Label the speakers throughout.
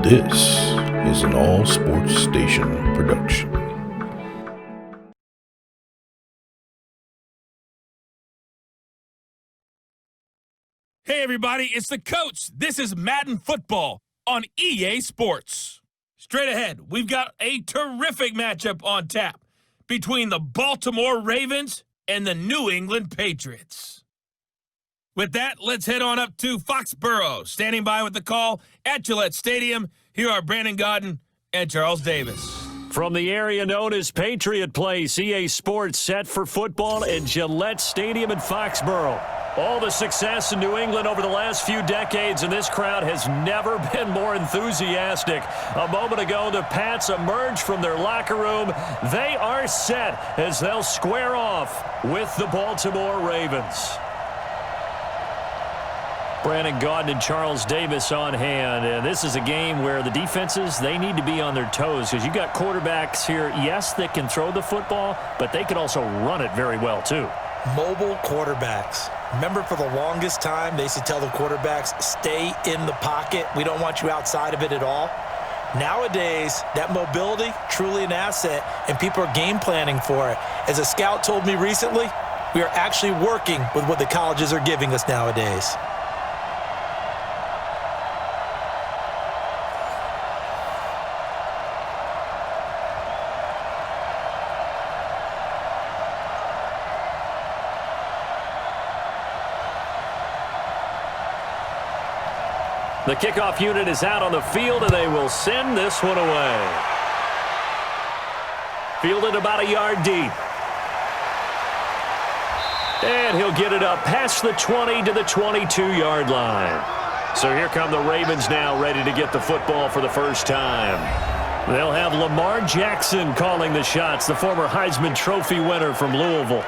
Speaker 1: This is an All Sports Station production.
Speaker 2: Hey everybody, it's the coach. This is Madden Football on EA Sports. Straight ahead, we've got a terrific matchup on tap between the Baltimore Ravens and the New England Patriots. With that, let's head on up to Foxborough. Standing by with the call at Gillette Stadium, here are Brandon Godden and Charles Davis.
Speaker 3: From the area known as Patriot Place, EA Sports set for football at Gillette Stadium in Foxborough. All the success in New England over the last few decades, and this crowd has never been more enthusiastic. A moment ago, the Pats emerged from their locker room. They are set as they'll square off with the Baltimore Ravens. Brandon Godden and Charles Davis on hand. And this is a game where the defenses, they need to be on their toes because you got quarterbacks here, yes, that can throw the football, but they can also run it very well too.
Speaker 4: Mobile quarterbacks. Remember, for the longest time, they used to tell the quarterbacks, stay in the pocket. We don't want you outside of it at all. Nowadays, that mobility, truly an asset, and people are game planning for it. As a scout told me recently, we are actually working with what the colleges are giving us nowadays.
Speaker 3: The kickoff unit is out on the field, and they will send this one away. Fielded about a yard deep. And he'll get it up past the 20 to the 22-yard line. So here come the Ravens now, ready to get the football for the first time. They'll have Lamar Jackson calling the shots, the former Heisman Trophy winner from Louisville.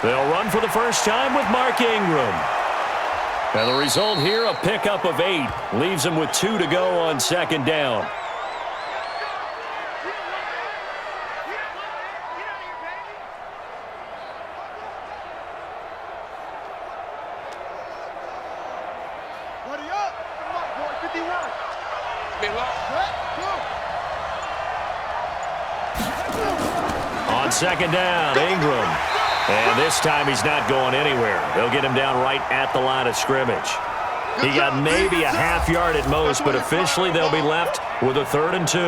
Speaker 3: They'll run for the first time with Mark Ingram. And the result here, a pickup of 8. Leaves him with 2 to go on second down. On second down, Ingram. And this time he's not going anywhere. They'll get him down right at the line of scrimmage. He got maybe a half yard at most, but officially they'll be left with a 3rd and 2.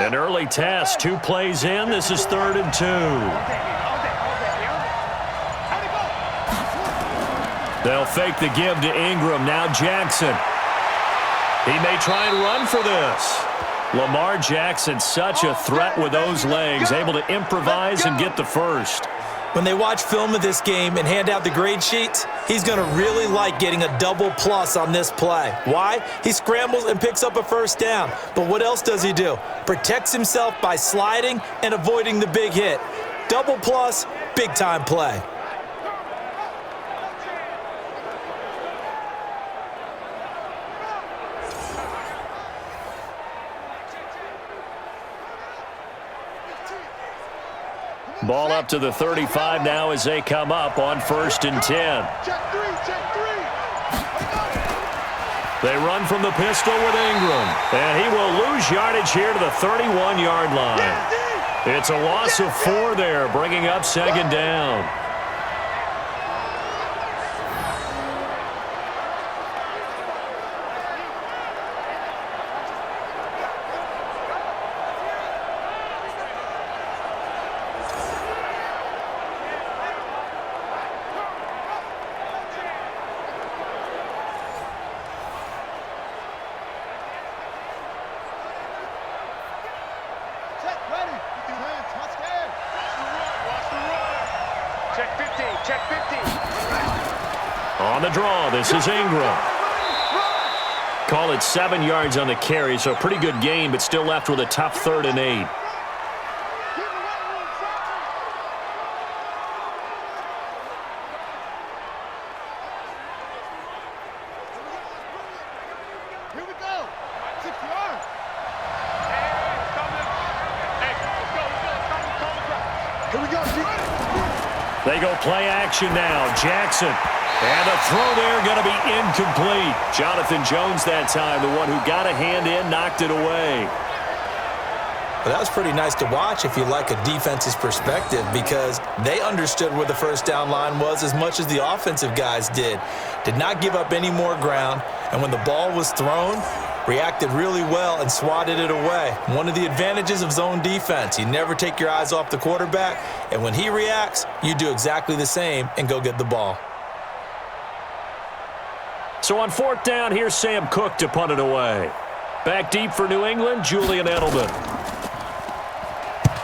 Speaker 3: An early test, 2 plays in. This is 3rd and 2. They'll fake the give to Ingram. Now Jackson. He may try and run for this. Lamar Jackson, such a threat with those legs, able to improvise and get the first.
Speaker 4: When they watch film of this game and hand out the grade sheets, he's going to really like getting a double plus on this play. Why? He scrambles and picks up a first down. But what else does he do? Protects himself by sliding and avoiding the big hit. Double plus, big-time play.
Speaker 3: Ball up to the 35 now as they come up on 1st and 10. They run from the pistol with Ingram. And he will lose yardage here to the 31-yard line. It's a loss of 4 there, bringing up second down. On the draw, this is Ingram. Call it 7 yards on the carry, so a pretty good gain, but still left with a tough 3rd and 8. They go play action now. Jackson. And the throw there going to be incomplete. Jonathan Jones that time, the one who got a hand in, knocked it away.
Speaker 4: Well, that was pretty nice to watch if you like a defense's perspective, because they understood where the first down line was as much as the offensive guys did. Did not give up any more ground, and when the ball was thrown, reacted really well and swatted it away. One of the advantages of zone defense, you never take your eyes off the quarterback, and when he reacts, you do exactly the same and go get the ball.
Speaker 3: So on 4th down, here's Sam Cook to punt it away. Back deep for New England, Julian Edelman.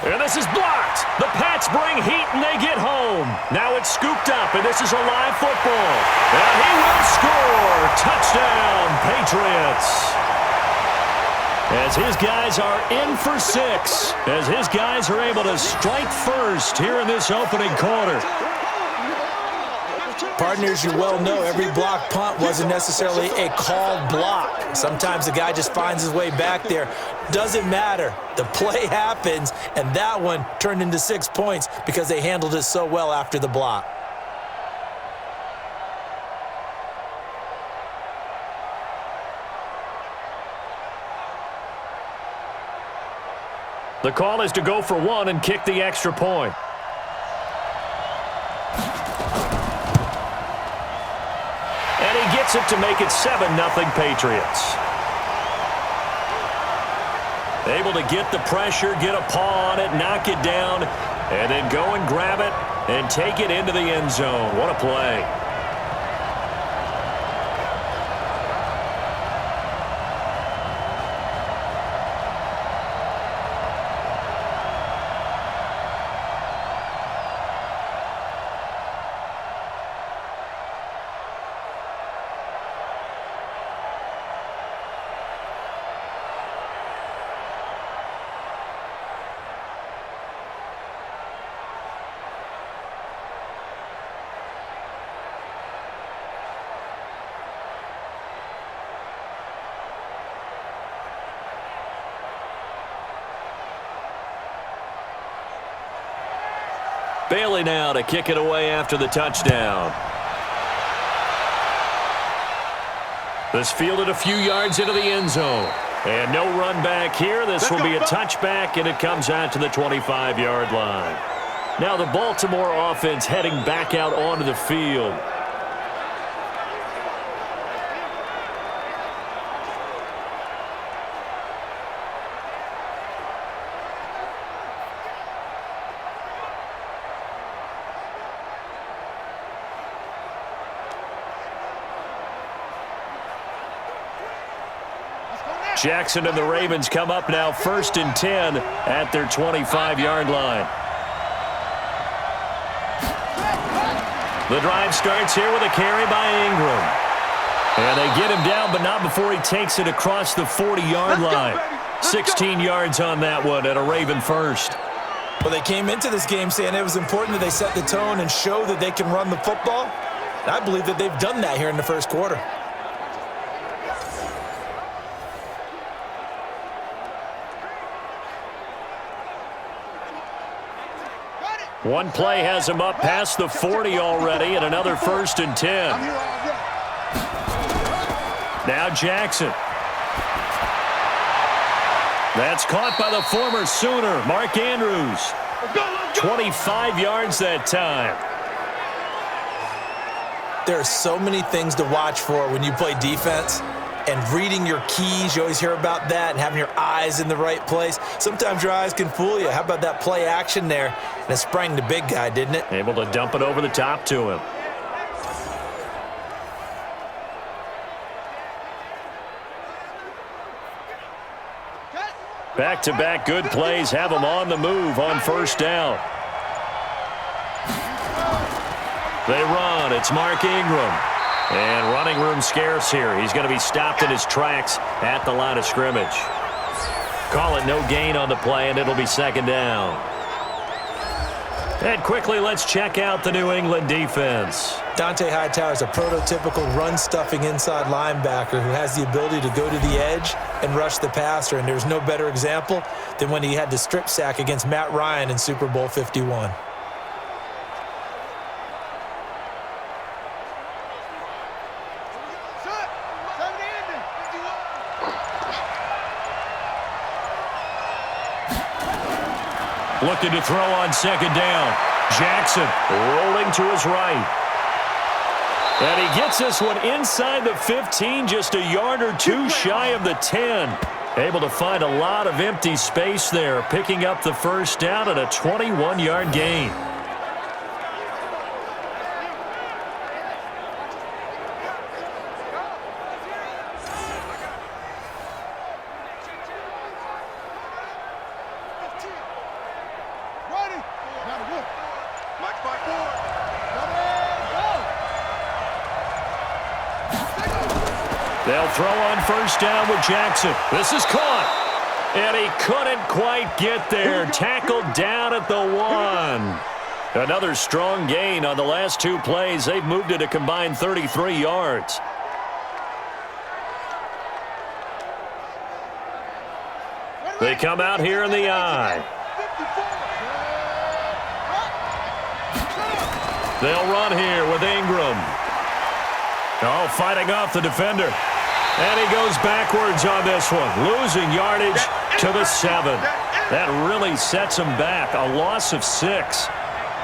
Speaker 3: And this is blocked. The Pats bring heat and they get home. Now it's scooped up, and this is a live football. And he will score. Touchdown, Patriots. As his guys are in for 6. As his guys are able to strike first here in this opening quarter.
Speaker 4: Partners, you well know every block punt wasn't necessarily a called block. Sometimes the guy just finds his way back there. Doesn't matter. The play happens, and that one turned into 6 points because they handled it so well after the block.
Speaker 3: The call is to go for 1 and kick the extra point. And he gets it to make it 7-0 Patriots. Able to get the pressure, get a paw on it, knock it down, and then go and grab it and take it into the end zone. What a play. Bailey now to kick it away after the touchdown. This fielded a few yards into the end zone. And no run back here. This will be a touchback, and it comes out to the 25-yard line. Now the Baltimore offense heading back out onto the field. Jackson and the Ravens come up now 1st and 10 at their 25-yard line. The drive starts here with a carry by Ingram. And they get him down, but not before he takes it across the 40-yard line. 16 yards on that one at a Raven first.
Speaker 4: Well, they came into this game saying it was important that they set the tone and show that they can run the football. And I believe that they've done that here in the first quarter.
Speaker 3: One play has him up past the 40 already, and another 1st and 10. Now Jackson. That's caught by the former Sooner, Mark Andrews. 25 yards that time.
Speaker 4: There are so many things to watch for when you play defense. And reading your keys, you always hear about that, and having your eyes in the right place. Sometimes your eyes can fool you. How about that play action there? And it sprang the big guy, didn't it?
Speaker 3: Able to dump it over the top to him. Back-to-back good plays have him on the move on 1st down. They run. It's Mark Ingram. And running room scarce here. He's going to be stopped in his tracks at the line of scrimmage. Call it no gain on the play, and it'll be second down. And quickly, let's check out the New England defense.
Speaker 4: Dante Hightower is a prototypical run-stuffing inside linebacker who has the ability to go to the edge and rush the passer, and there's no better example than when he had the strip sack against Matt Ryan in Super Bowl 51.
Speaker 3: Looking to throw on second down. Jackson rolling to his right. And he gets this one inside the 15, just a yard or two shy of the 10. Able to find a lot of empty space there, picking up the first down and a 21-yard gain. They'll throw on first down with Jackson. This is caught. And he couldn't quite get there. Tackled down at the 1. Another strong gain on the last two plays. They've moved it a combined 33 yards. They come out here in the I. They'll run here with Ingram. Oh, fighting off the defender. And he goes backwards on this one, losing yardage to the 7. That really sets him back, a loss of 6.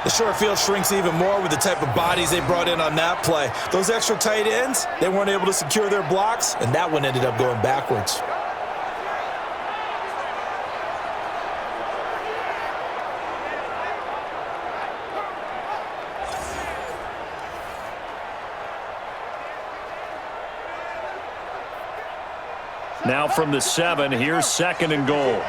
Speaker 4: The short field shrinks even more with the type of bodies they brought in on that play. Those extra tight ends, they weren't able to secure their blocks, and that one ended up going backwards.
Speaker 3: Now from the 7, here's second and goal.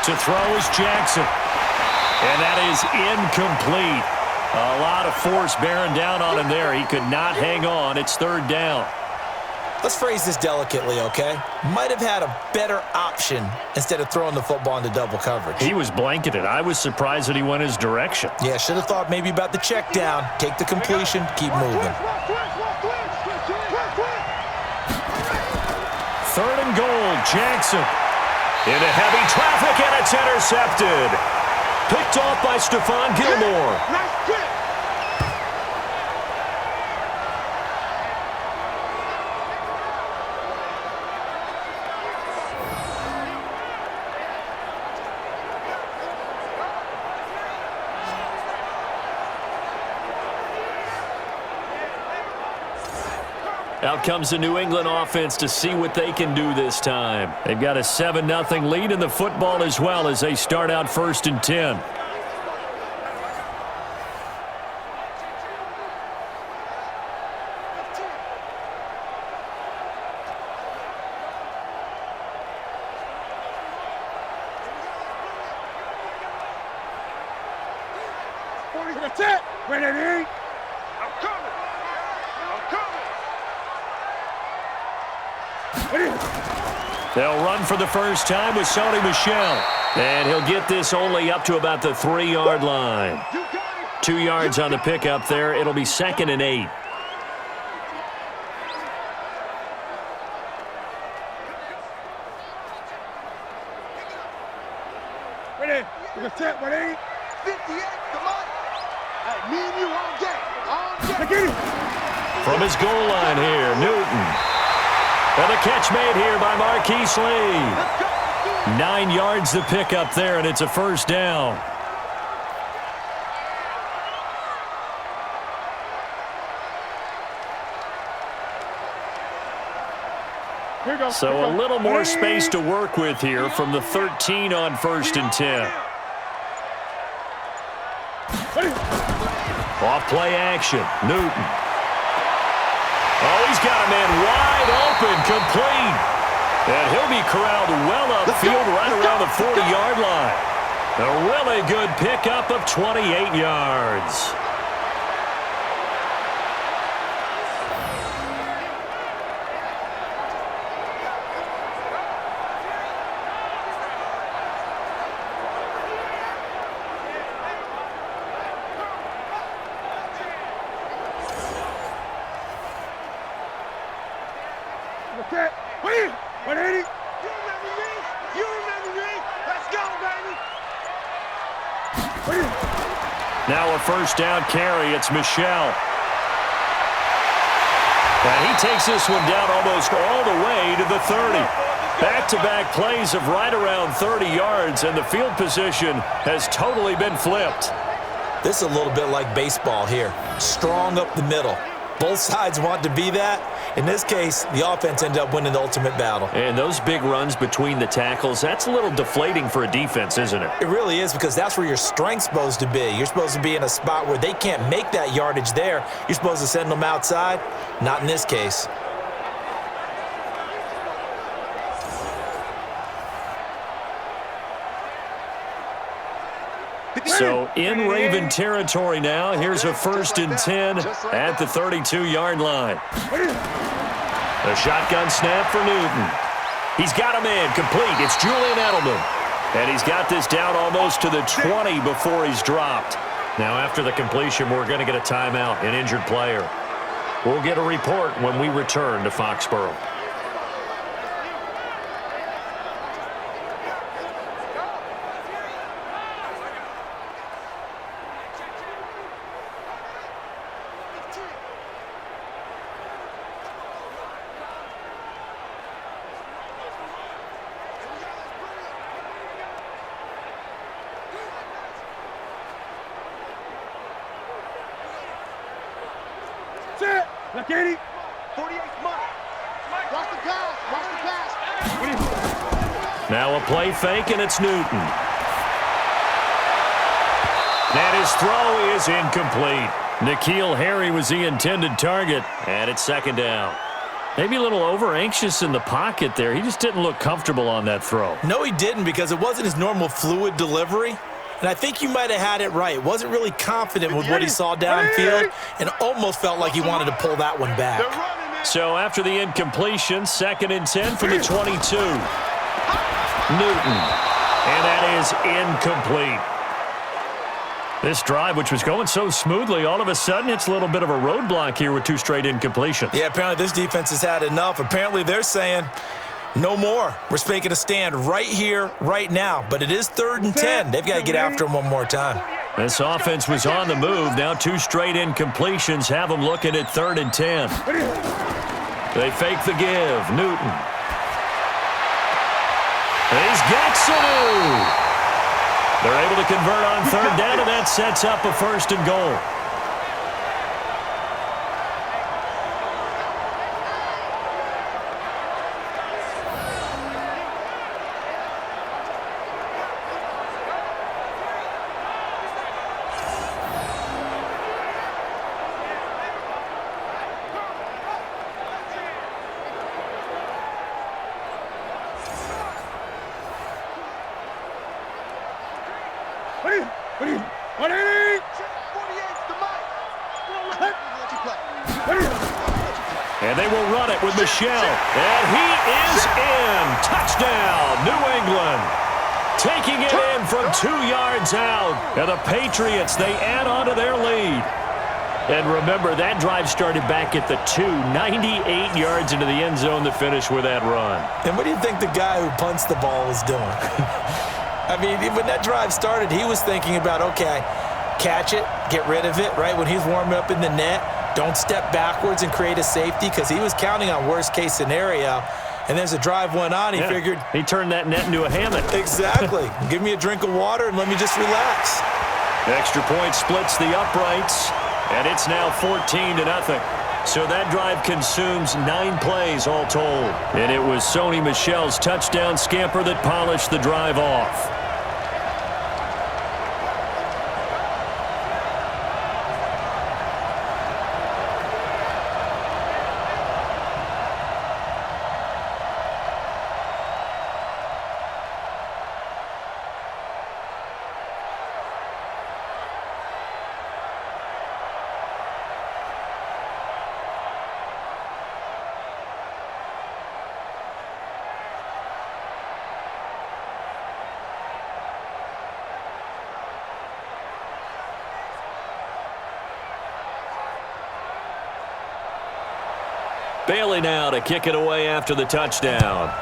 Speaker 3: To throw is Jackson. And that is incomplete. A lot of force bearing down on him there. He could not hang on. It's third down.
Speaker 4: Let's phrase this delicately, okay? Might have had a better option instead of throwing the football into double coverage.
Speaker 3: He was blanketed. I was surprised that he went his direction.
Speaker 4: Yeah, should have thought maybe about the check down. Take the completion, keep moving.
Speaker 3: Third and goal, Jackson. Into heavy traffic, and it's intercepted. Picked off by Stephon Gilmore. Out comes the New England offense to see what they can do this time. They've got a 7-0 lead in the football as well as they start out first and 10.
Speaker 5: That's it. Ready? I'm coming.
Speaker 3: They'll run for the first time with Sony Michel. And he'll get this only up to about the 3-yard line. 2 yards on the pickup there. It'll be second and 8.
Speaker 5: Ready? We're set. Ready? 58. Come on. Hey, me and you all day.
Speaker 3: From his goal line here, Newton. And the catch made here by Marquise Lee. 9 yards to pick up there, and it's a first down. So a little more space to work with here from the 13 on first and 10. Off play action, Newton. Oh, he's got a man wide open, complete. And he'll be corralled well upfield right around the 40-yard line. A really good pickup of 28 yards.
Speaker 5: Okay, wait, 180. You remember me? You remember me? Let's go, baby.
Speaker 3: Now a first down carry. It's Michel. And he takes this one down almost all the way to the 30. Back-to-back plays of right around 30 yards, and the field position has totally been flipped.
Speaker 4: This is a little bit like baseball here. Strong up the middle. Both sides want to be that. In this case, the offense ended up winning the ultimate battle.
Speaker 3: And those big runs between the tackles, that's a little deflating for a defense, isn't it?
Speaker 4: It really is, because that's where your strength's supposed to be. You're supposed to be in a spot where they can't make that yardage there. You're supposed to send them outside. Not in this case.
Speaker 3: So in Raven territory now. Here's a 1st and 10 at the 32-yard line. A shotgun snap for Newton. He's got a man complete. It's Julian Edelman. And he's got this down almost to the 20 before he's dropped. Now after the completion, we're going to get a timeout, an injured player. We'll get a report when we return to Foxborough.
Speaker 5: Look, 80. 48 money. Watch the pass. Watch the pass.
Speaker 3: Now a play fake, and it's Newton. And his throw is incomplete. N'Keal Harry was the intended target, and it's 2nd down. Maybe a little over-anxious in the pocket there. He just didn't look comfortable on that throw.
Speaker 4: No, he didn't, because it wasn't his normal fluid delivery. And I think you might have had it right. Wasn't really confident with what he saw downfield and almost felt like he wanted to pull that one back.
Speaker 3: So after the incompletion, 2nd and 10 from the 22. Newton. And that is incomplete. This drive, which was going so smoothly, all of a sudden it's a little bit of a roadblock here with 2 straight incompletions.
Speaker 4: Yeah, apparently this defense has had enough. Apparently they're saying, no more. We're making a stand right here, right now. But it is 3rd and 10. They've got to get after him one more time.
Speaker 3: This offense was on the move. Now 2 straight incompletions have them looking at 3rd and 10. They fake the give. Newton. He's got Sanu. They're able to convert on 3rd down, and that sets up a 1st and goal. And they will run it with Michel. And he is in. Touchdown, New England. Taking it in from 2 yards out. And the Patriots, they add on to their lead. And remember, that drive started back at the 2, 98 yards into the end zone to finish with that run.
Speaker 4: And what do you think the guy who punts the ball was doing? I mean, when that drive started, he was thinking about, okay, catch it, get rid of it, right? When he's warming up in the net, don't step backwards and create a safety, because he was counting on worst-case scenario. And as the drive went on, he figured...
Speaker 3: He turned that net into a hammock.
Speaker 4: Exactly. Give me a drink of water and let me just relax.
Speaker 3: Extra point splits the uprights, and it's now 14-0. So that drive consumes 9 plays all told. And it was Sony Michel's touchdown scamper that polished the drive off. Bailey now to kick it away after the touchdown.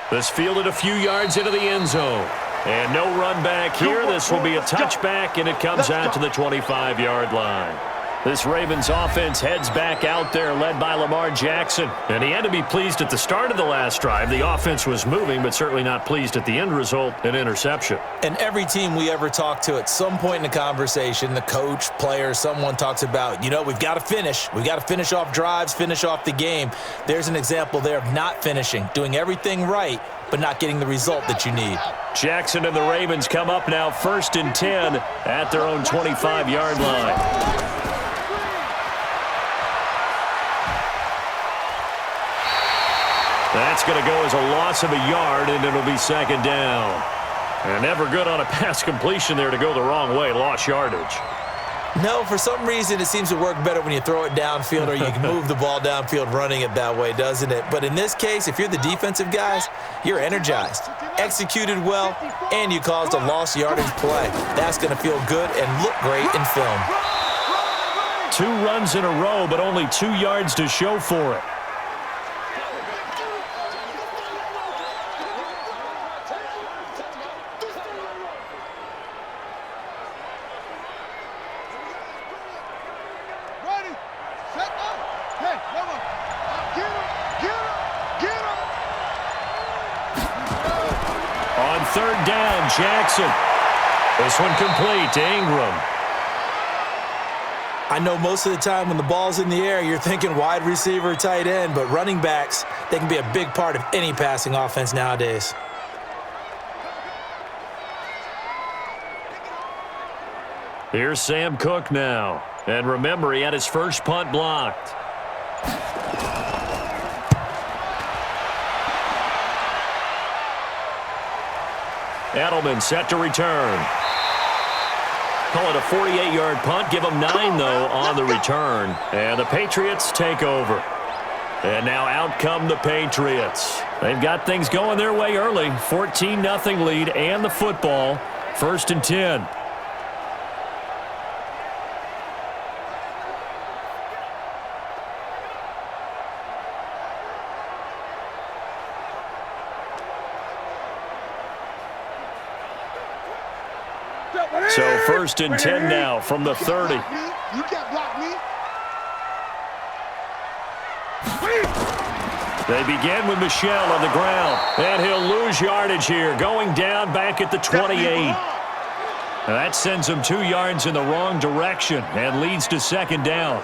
Speaker 3: This fielded a few yards into the end zone. And no run back here. This will be a touchback, and it comes out to the 25-yard line. This Ravens offense heads back out there, led by Lamar Jackson. And he had to be pleased at the start of the last drive. The offense was moving, but certainly not pleased at the end result, an interception.
Speaker 4: And every team we ever talk to at some point in the conversation, the coach, player, someone talks about, we've got to finish. We've got to finish off drives, finish off the game. There's an example there of not finishing, doing everything right, but not getting the result that you need.
Speaker 3: Jackson and the Ravens come up now 1st and 10 at their own 25-yard line. That's going to go as a loss of a yard, and it'll be 2nd down. And never good on a pass completion there to go the wrong way. Lost yardage.
Speaker 4: No, for some reason it seems to work better when you throw it downfield or you can move the ball downfield running it that way, doesn't it? But in this case, if you're the defensive guys, you're energized, executed well, and you caused a lost yardage play. That's going to feel good and look great in film.
Speaker 3: 2 runs in a row, but only 2 yards to show for it. On 3rd down, Jackson. This one complete to Ingram.
Speaker 4: I know most of the time when the ball's in the air, you're thinking wide receiver, tight end, but running backs, they can be a big part of any passing offense nowadays.
Speaker 3: Here's Sam Cook now. And remember, he had his first punt blocked. Edelman set to return. Call it a 48-yard punt. Give them 9, though, on the return. And the Patriots take over. And now out come the Patriots. They've got things going their way early. 14-0 lead and the football. 1st and 10. So 1st and 10 now from the 30.
Speaker 5: You can't block me.
Speaker 3: They begin with Michel on the ground. And he'll lose yardage here, going down back at the 28. That sends him 2 yards in the wrong direction and leads to 2nd down.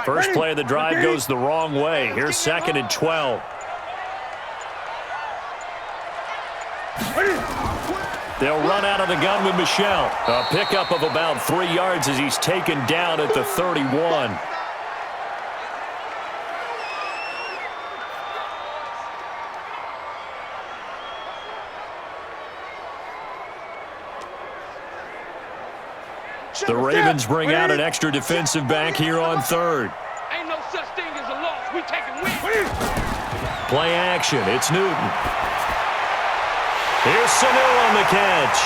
Speaker 3: First play of the drive goes the wrong way. Here's 2nd and 12. They'll run out of the gun with Michel. A pickup of about 3 yards as he's taken down at the 31. The Ravens bring out an extra defensive back here on 3rd.
Speaker 5: Ain't no such thing as a loss. We taking wins.
Speaker 3: Play action. It's Newton. Here's Sanu on the catch.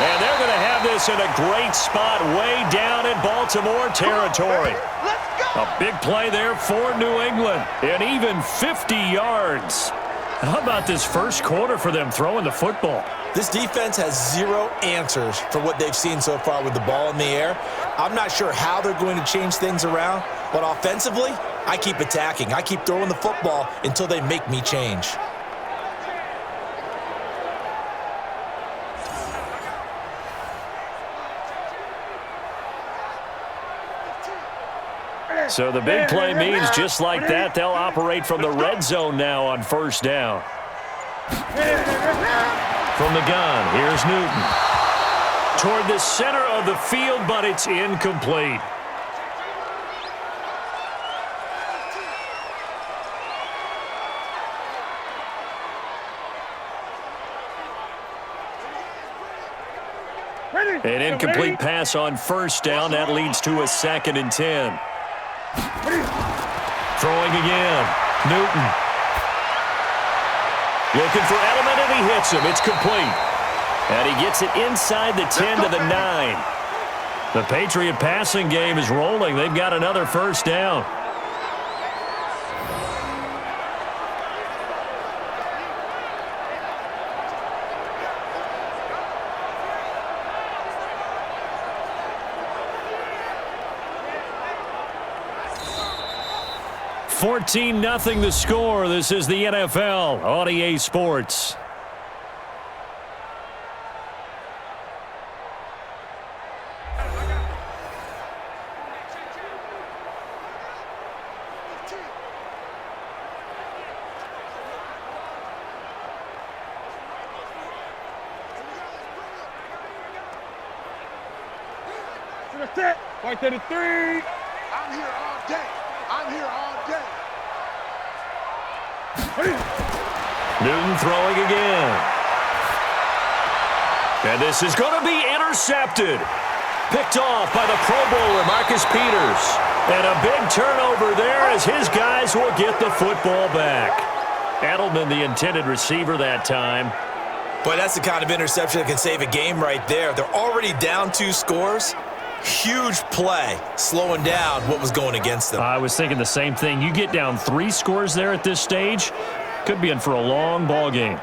Speaker 3: And they're going to have this in a great spot way down in Baltimore territory. A big play there for New England. And even 50 yards. How about this first quarter for them throwing the football?
Speaker 4: This defense has 0 answers for what they've seen so far with the ball in the air. I'm not sure how they're going to change things around, but offensively, I keep attacking. I keep throwing the football until they make me change.
Speaker 3: So the big play means just like that, they'll operate from the red zone now on 1st down. From the gun, here's Newton. Toward the center of the field, but it's incomplete. An incomplete pass on first down. That leads to a 2nd and 10. Throwing again. Newton. Looking for Edelman, and he hits him. It's complete. And he gets it inside the 10 to the 9. The Patriot passing game is rolling. They've got another first down. $14-0 the score. This is the NFL on EA Sports.
Speaker 5: Right to the 3. I'm here all day. I'm here all day.
Speaker 3: Newton throwing again. And this is going to be intercepted. Picked off by the Pro Bowler, Marcus Peters. And a big turnover there as his guys will get the football back. Edelman, the intended receiver that time.
Speaker 4: Boy, that's the kind of interception that can save a game right there. They're already down 2 scores. Huge play, slowing down what was going against them.
Speaker 3: I was thinking the same thing. You get down 3 scores there at this stage, could be in for a long ball game.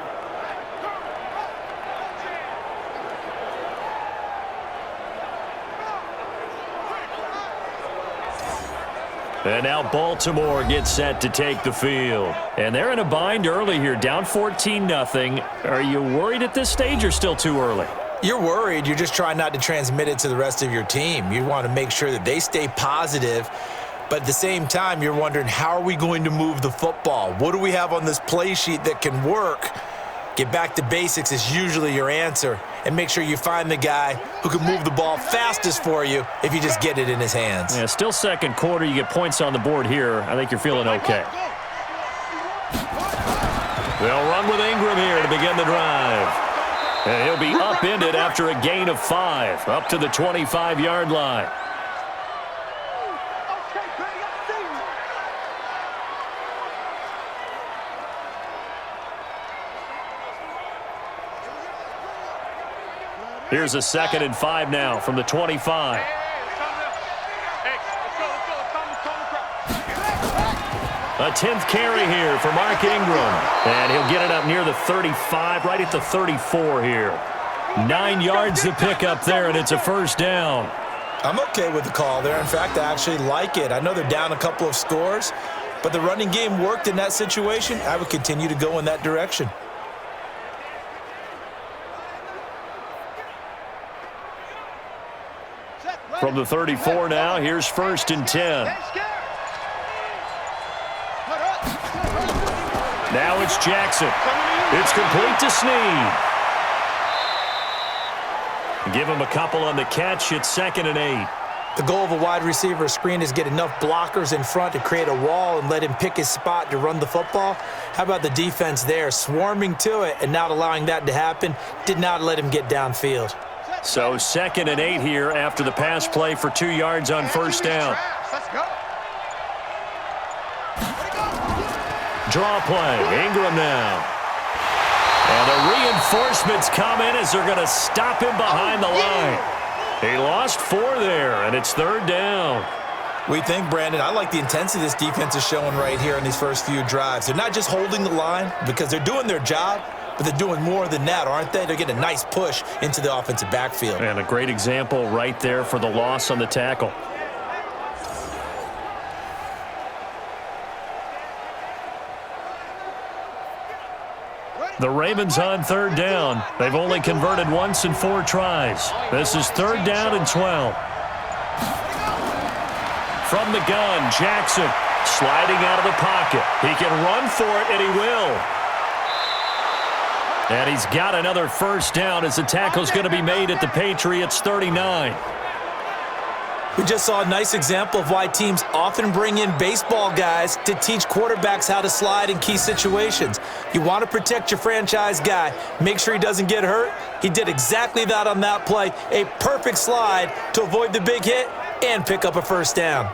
Speaker 3: And now Baltimore gets set to take the field. And they're in a bind early here, down 14-0. Are you worried at this stage or still too early?
Speaker 4: You're worried. You're just trying not to transmit it to the rest of your team. You want to make sure that they stay positive. But at the same time, you're wondering, how are we going to move the football? What do we have on this play sheet that can work? Get back to basics is usually your answer. And make sure you find the guy who can move the ball fastest for you if you just get it in his hands.
Speaker 3: Yeah, still second quarter. You get points on the board here. I think you're feeling okay. They'll run with Ingram here to begin the drive. And he'll be upended after a gain of 5, up to the 25-yard line. Here's a 2nd and 5 now from the 25. A 10th carry here for Mark Ingram. And he'll get it up near the 35, right at the 34 here. 9 yards to pick up there, and it's a first down.
Speaker 4: I'm okay with the call there. In fact, I actually like it. I know they're down a couple of scores, but the running game worked in that situation. I would continue to go in that direction.
Speaker 3: From the 34 now, here's 1st and 10. Now it's Jackson. It's complete to Snead. Give him a couple on the catch. It's 2nd and 8.
Speaker 4: The goal of a wide receiver screen is get enough blockers in front to create a wall and let him pick his spot to run the football. How about the defense there, swarming to it and not allowing that to happen? Did not let him get downfield.
Speaker 3: So 2nd and 8 here after the pass play for 2 yards on first down.
Speaker 5: Let's go.
Speaker 3: Draw play. Ingram now. And the reinforcements come in as they're going to stop him behind the line. He lost 4 there, and it's 3rd down.
Speaker 4: We think, Brandon, I like the intensity this defense is showing right here in these first few drives. They're not just holding the line because they're doing their job, but they're doing more than that, aren't they? They're getting a nice push into the offensive backfield.
Speaker 3: And a great example right there for the loss on the tackle. The Ravens on 3rd down. They've only converted once in 4 tries. This is 3rd down and 12. From the gun, Jackson sliding out of the pocket. He can run for it, and he will. And he's got another first down as the tackle's going to be made at the Patriots' 39.
Speaker 4: We just saw a nice example of why teams often bring in baseball guys to teach quarterbacks how to slide in key situations. You want to protect your franchise guy. Make sure he doesn't get hurt. He did exactly that on that play. A perfect slide to avoid the big hit and pick up a first down.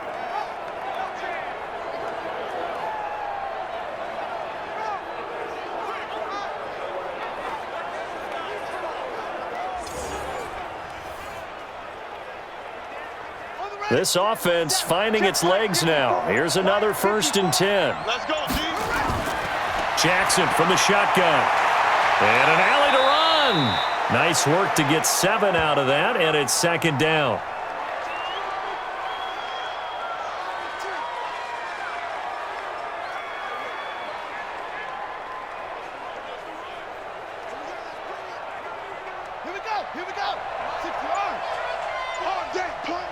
Speaker 3: This offense finding its legs now. Here's another 1st and 10.
Speaker 5: Let's go, Chief.
Speaker 3: Jackson from the shotgun. And an alley to run. Nice work to get 7 out of that, and it's 2nd down.
Speaker 5: Here we go. 60 yards. All day, punt.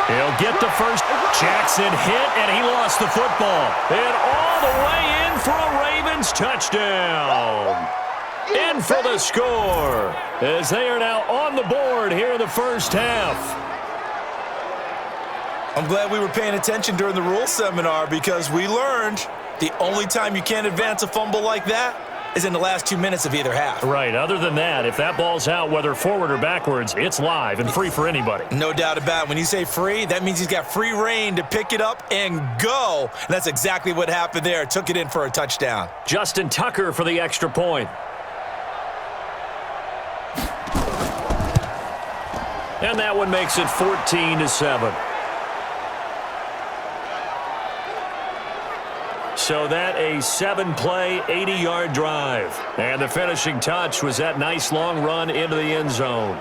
Speaker 3: He'll get the first. Jackson hit, and he lost the football. And all the way in for a Ravens touchdown. In for the score, as they are now on the board here in the first half.
Speaker 4: I'm glad we were paying attention during the rules seminar because we learned the only time you can't advance a fumble like that is in the last 2 minutes of either half.
Speaker 3: Right. Other than that, if that ball's out, whether forward or backwards, it's live and free for anybody.
Speaker 4: No doubt about it. When you say free, that means he's got free reign to pick it up and go. And that's exactly what happened there. Took it in for a touchdown.
Speaker 3: Justin Tucker for the extra point. And that one makes it 14-7. So that a 7-play, 80-yard drive. And the finishing touch was that nice long run into the end zone.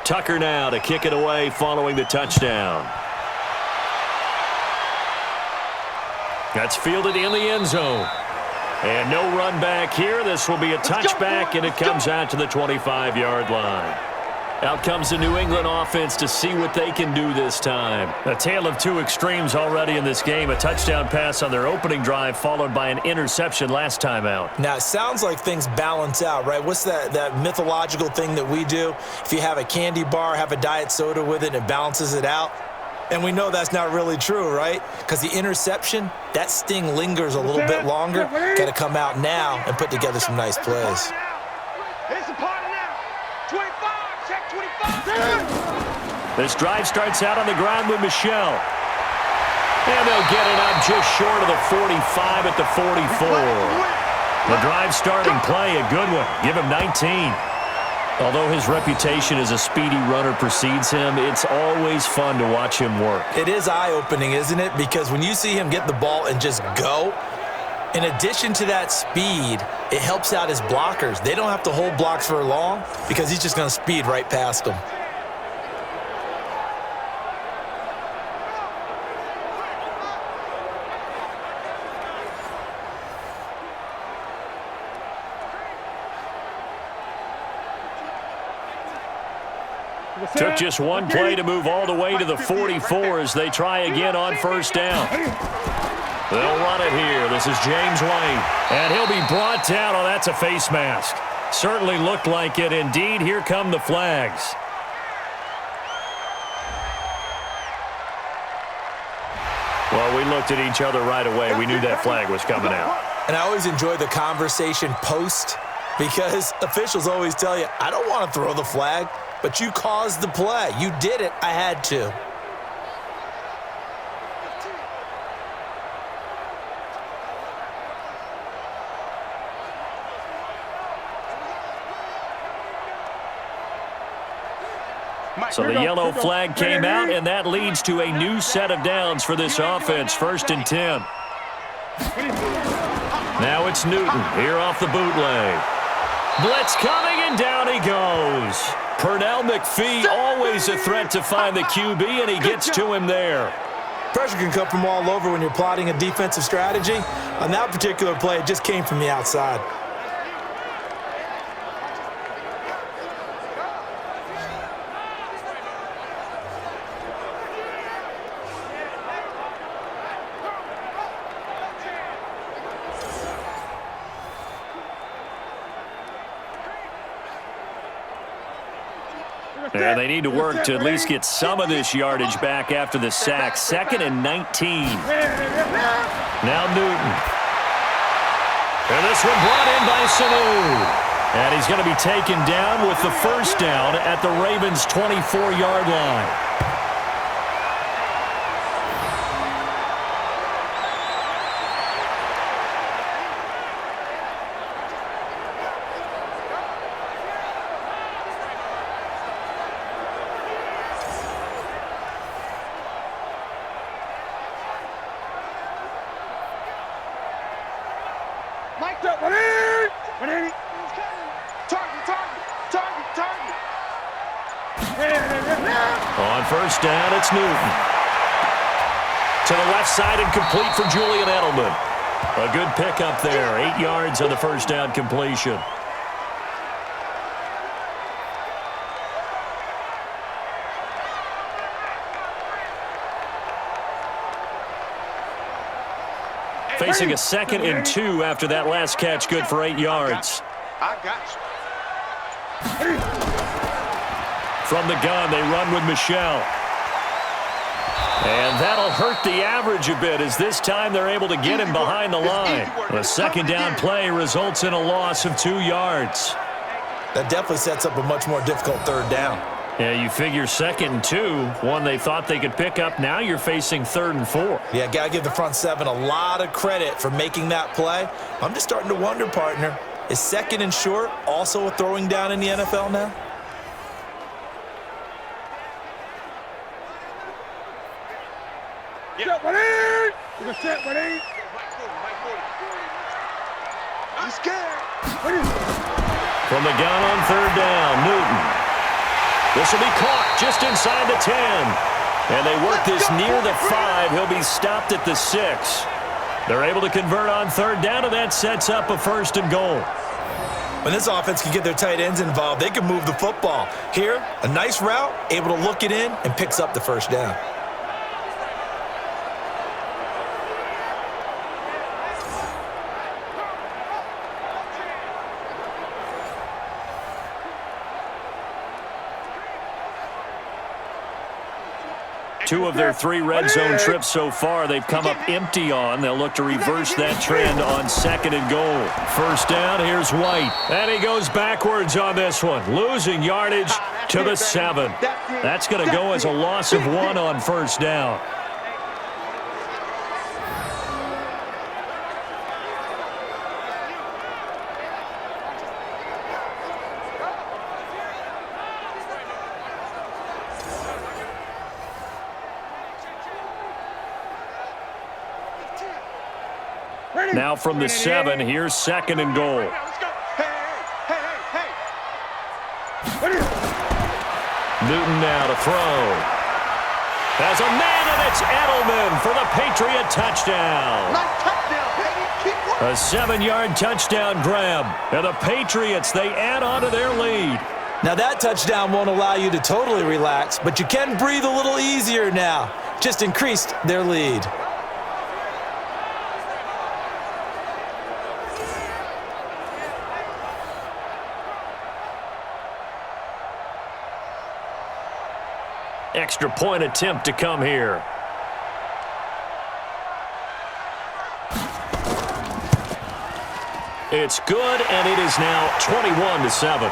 Speaker 3: Tucker now to kick it away following the touchdown. That's fielded in the end zone. And no run back here. This will be a touchback, and it comes out to the 25-yard line. Out comes the New England offense to see what they can do this time. A tale of two extremes already in this game. A touchdown pass on their opening drive followed by an interception last time out.
Speaker 4: Now, it sounds like things balance out, right? What's that mythological thing that we do? If you have a candy bar, have a diet soda with it, it balances it out. And we know that's not really true, right? Because the interception, that sting lingers a little bit longer. Got to come out now and put together some nice plays.
Speaker 5: It's a party now. 25. Check 25.
Speaker 3: This drive starts out on the ground with Michelle. And they'll get it up just short of the 45 at the 44. The drive starting play, a good one. Give him 19. Although his reputation as a speedy runner precedes him, it's always fun to watch him work.
Speaker 4: It is eye-opening, isn't it? Because when you see him get the ball and just go, in addition to that speed, it helps out his blockers. They don't have to hold blocks for long because he's just going to speed right past them.
Speaker 3: Took just one play to move all the way to the 44 as they try again on first down. They'll run it here. This is James White. And he'll be brought down. Oh, that's a face mask. Certainly looked like it. Indeed, here come the flags. Well, we looked at each other right away. We knew that flag was coming out.
Speaker 4: And I always enjoy the conversation post because officials always tell you, I don't want to throw the flag, but you caused the play. You did it. I had to.
Speaker 3: So the yellow flag came out, and that leads to a new set of downs for this offense, 1st and 10. Now it's Newton here off the bootleg. Blitz coming, and down he goes. Pernell McPhee, always a threat to find the QB, and he gets to him there.
Speaker 4: Pressure can come from all over when you're plotting a defensive strategy. On that particular play, it just came from the outside.
Speaker 3: And they need to work to at least get some of this yardage back after the sack. 2nd and 19. Now Newton. And this one brought in by Sanu. And he's going to be taken down with the 1st down at the Ravens' 24-yard line. On 1st down, it's Newton. To the left side and complete for Julian Edelman. A good pickup there. 8 yards on the 1st down completion. Facing a 2nd and 2 after that last catch, good for 8 yards.
Speaker 5: I got you.
Speaker 3: From the gun, they run with Michelle. And that'll hurt the average a bit, as this time they're able to get him behind the line. The 2nd down play results in a loss of 2 yards.
Speaker 4: That definitely sets up a much more difficult 3rd down.
Speaker 3: Yeah, you figure 2nd and 2, one they thought they could pick up. Now you're facing 3rd and 4.
Speaker 4: Yeah, got to give the front 7 a lot of credit for making that play. I'm just starting to wonder, partner, is 2nd and short also a throwing down in the NFL now?
Speaker 5: I'm scared.
Speaker 3: From the gun on 3rd down, Newton. This will be caught just inside the 10. And they work this near the 5. He'll be stopped at the 6. They're able to convert on 3rd down, and that sets up a 1st and goal.
Speaker 4: When this offense can get their tight ends involved, they can move the football. Here, a nice route, able to look it in, and picks up the 1st down.
Speaker 3: Two of their 3 red zone trips so far, they've come up empty on. They'll look to reverse that trend on 2nd and goal. 1st down, here's White. And he goes backwards on this one, losing yardage to the 7. That's going to go as a loss of 1 on 1st down. Now from the 7, here's 2nd and goal. Newton now to throw. Has a man, and it's Edelman for the Patriot touchdown. A 7-yard touchdown grab. And the Patriots, they add on to their lead.
Speaker 4: Now that touchdown won't allow you to totally relax, but you can breathe a little easier now. Just increased their lead.
Speaker 3: Extra point attempt to come here. It's good, and it is now 21-7.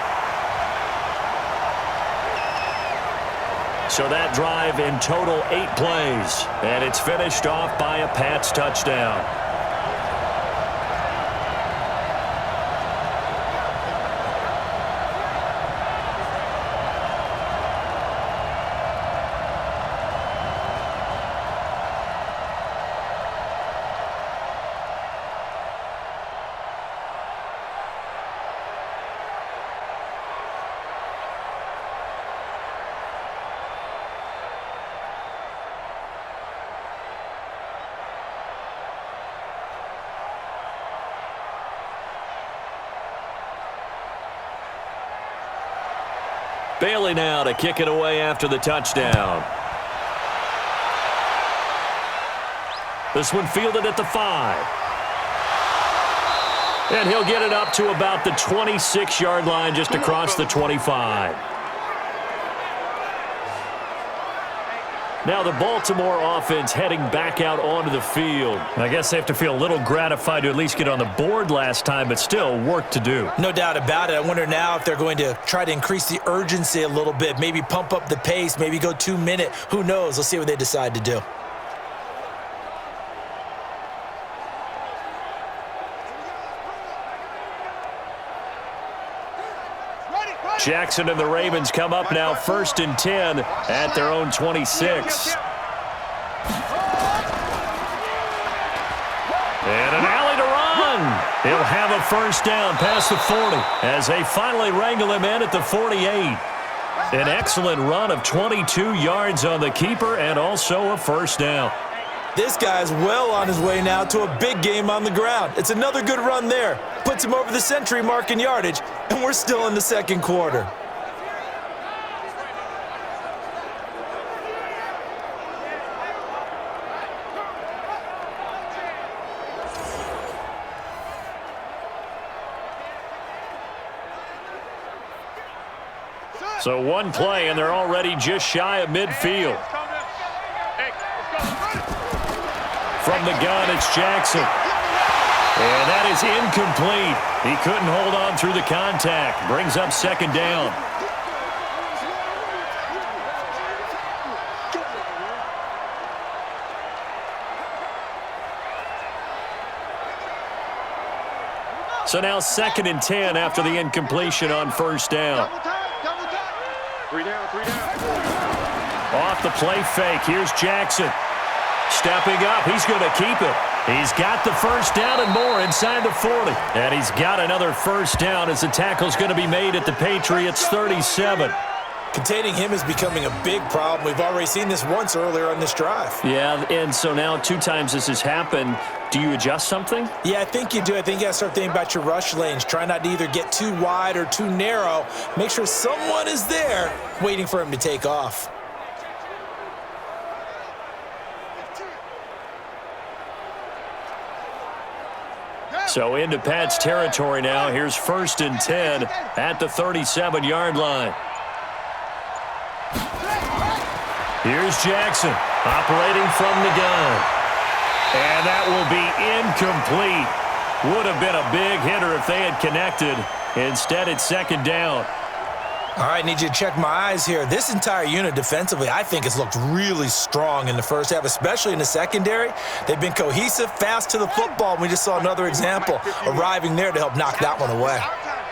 Speaker 3: So that drive in total 8 plays, and it's finished off by a Pats touchdown. Bailey now to kick it away after the touchdown. This one fielded at the 5. And he'll get it up to about the 26-yard line, just across the 25. Now the Baltimore offense heading back out onto the field. I guess they have to feel a little gratified to at least get on the board last time, but still work to do.
Speaker 4: No doubt about it. I wonder now if they're going to try to increase the urgency a little bit, maybe pump up the pace, maybe go 2-minute. Who knows? Let's see what they decide to do.
Speaker 3: Jackson and the Ravens come up now 1st and 10 at their own 26. And an alley to run. He'll have a first down past the 40 as they finally wrangle him in at the 48. An excellent run of 22 yards on the keeper and also a first down.
Speaker 4: This guy's well on his way now to a big game on the ground. It's another good run there. Puts him over the century mark in yardage, and we're still in the second quarter.
Speaker 3: So one play, and they're already just shy of midfield. From the gun, it's Jackson. And that is incomplete. He couldn't hold on through the contact. Brings up second down. So now 2nd and 10 after the incompletion on first down.
Speaker 5: Three down.
Speaker 3: Off the play fake. Here's Jackson. Stepping up, he's going to keep it. He's got the first down and more inside the 40. And he's got another first down as the tackle's going to be made at the Patriots' 37.
Speaker 4: Containing him is becoming a big problem. We've already seen this once earlier on this drive.
Speaker 3: Yeah, and so now 2 times this has happened. Do you adjust something?
Speaker 4: Yeah, I think you do. I think you got to start thinking about your rush lanes. Try not to either get too wide or too narrow. Make sure someone is there waiting for him to take off.
Speaker 3: So into Pat's territory now. Here's 1st and 10 at the 37-yard line. Here's Jackson operating from the gun. And that will be incomplete. Would have been a big hitter if they had connected. Instead, it's second down.
Speaker 4: All right, need you to check my eyes here. This entire unit defensively, I think, has looked really strong in the first half, especially in the secondary. They've been cohesive, fast to the football, and we just saw another example arriving there to help knock that one away.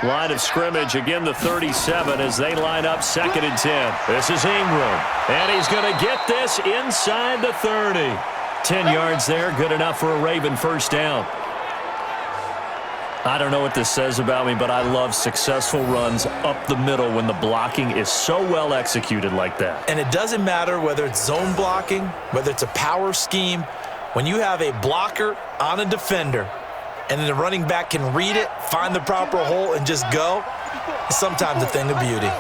Speaker 3: Line of scrimmage, again the 37 as they line up 2nd and 10. This is Ingram, and he's going to get this inside the 30. 10 yards there, good enough for a Raven first down. I don't know what this says about me, but I love successful runs up the middle when the blocking is so well executed like that.
Speaker 4: And it doesn't matter whether it's zone blocking, whether it's a power scheme. When you have a blocker on a defender and then the running back can read it, find the proper hole, and just go, it's sometimes a thing of beauty.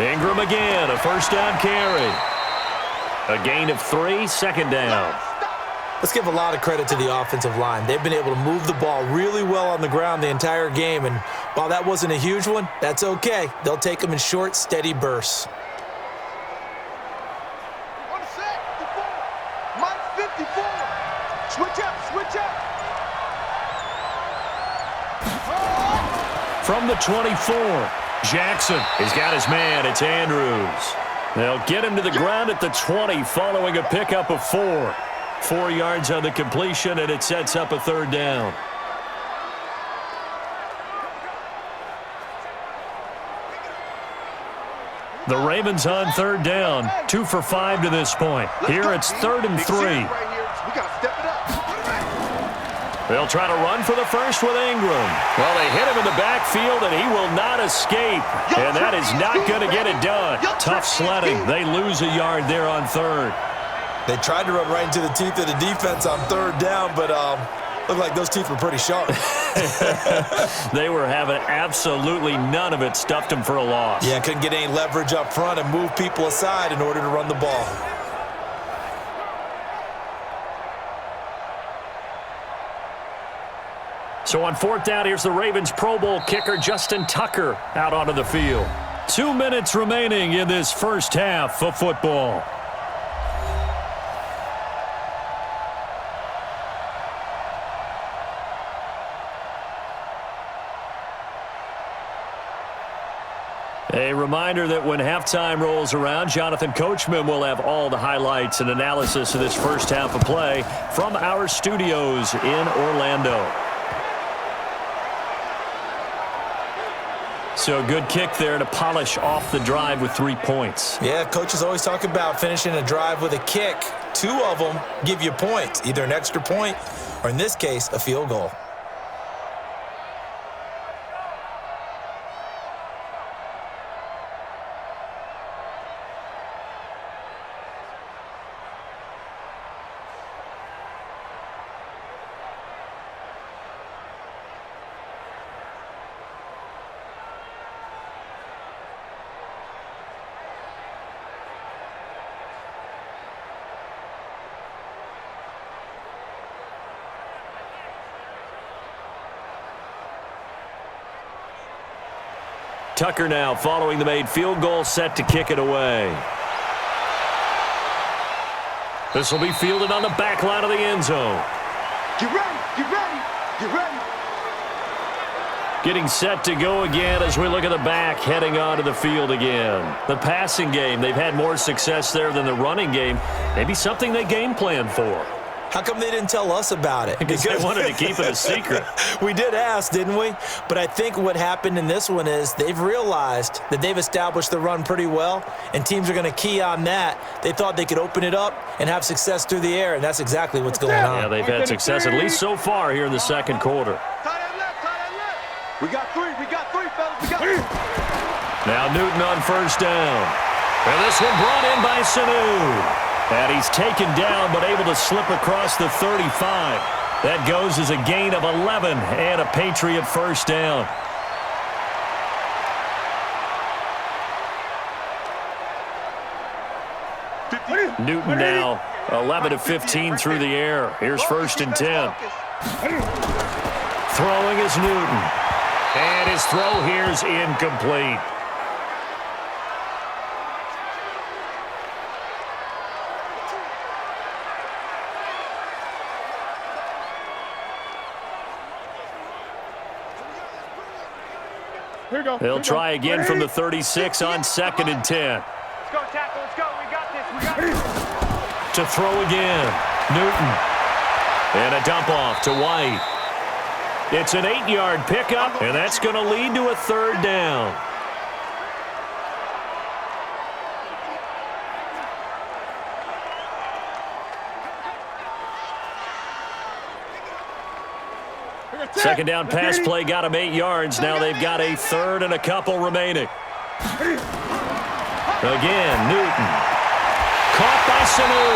Speaker 3: Ingram again, a first down carry. A gain of 3, second down.
Speaker 4: Let's give a lot of credit to the offensive line. They've been able to move the ball really well on the ground the entire game, and while that wasn't a huge one, that's okay. They'll take them in short, steady bursts.
Speaker 5: One set, 54. Mike 54. Switch up.
Speaker 3: From the 24, Jackson has got his man. It's Andrews. They'll get him to the ground at the 20 following a pickup of 4. 4 yards on the completion, and it sets up a third down. The Ravens on third down, 2 for 5 to this point. Here it's 3rd and 3.
Speaker 5: We gotta step it up.
Speaker 3: They'll try to run for the first with Ingram. Well, they hit him in the backfield, and he will not escape. And that is not going to get it done. Tough sledding. They lose a yard there on 3rd.
Speaker 4: They tried to run right into the teeth of the defense on 3rd down, but Looked like those teeth were pretty sharp.
Speaker 3: They were having absolutely none of it. Stuffed him for a loss.
Speaker 4: Yeah, couldn't get any leverage up front and move people aside in order to run the ball.
Speaker 3: So on 4th down, here's the Ravens Pro Bowl kicker Justin Tucker out onto the field. 2 minutes remaining in this first half of football. A reminder that when halftime rolls around, Jonathan Coachman will have all the highlights and analysis of this first half of play from our studios in Orlando. So a good kick there to polish off the drive with 3 points.
Speaker 4: Yeah, coaches always talk about finishing a drive with a kick. 2 of them give you points, either an extra point or, in this case, a field goal.
Speaker 3: Tucker now following the made field goal, set to kick it away. This will be fielded on the back line of the end zone.
Speaker 5: Get ready, get ready, get ready.
Speaker 3: Getting set to go again as we look at the back, heading onto the field again. The passing game, they've had more success there than the running game. Maybe something they game plan for.
Speaker 4: How come they didn't tell us about it?
Speaker 3: Because they wanted to keep it a secret.
Speaker 4: We did ask, didn't we? But I think what happened in this one is they've realized that they've established the run pretty well, and teams are going to key on that. They thought they could open it up and have success through the air, and that's exactly what's going on.
Speaker 3: Yeah, they've had success, at least so far, here in the second quarter.
Speaker 5: Tie that left. We got three, fellas, we got three.
Speaker 3: Now Newton on first down. And this one brought in by Sanu. And he's taken down, but able to slip across the 35. That goes as a gain of 11 and a Patriot first down. Newton now 11 of 15 through the air. Here's 1st and 10. Throwing is Newton. And his throw here's incomplete. They'll try again from the 36 on 2nd and 10.
Speaker 5: Let's go, tackle, let's go. We got this, we got this.
Speaker 3: To throw again, Newton. And a dump off to White. It's an 8-yard pickup, and that's going to lead to a 3rd down. Second down pass play got him 8 yards. Now they've got a 3rd and a couple remaining. Again, Newton. Caught by Sanu.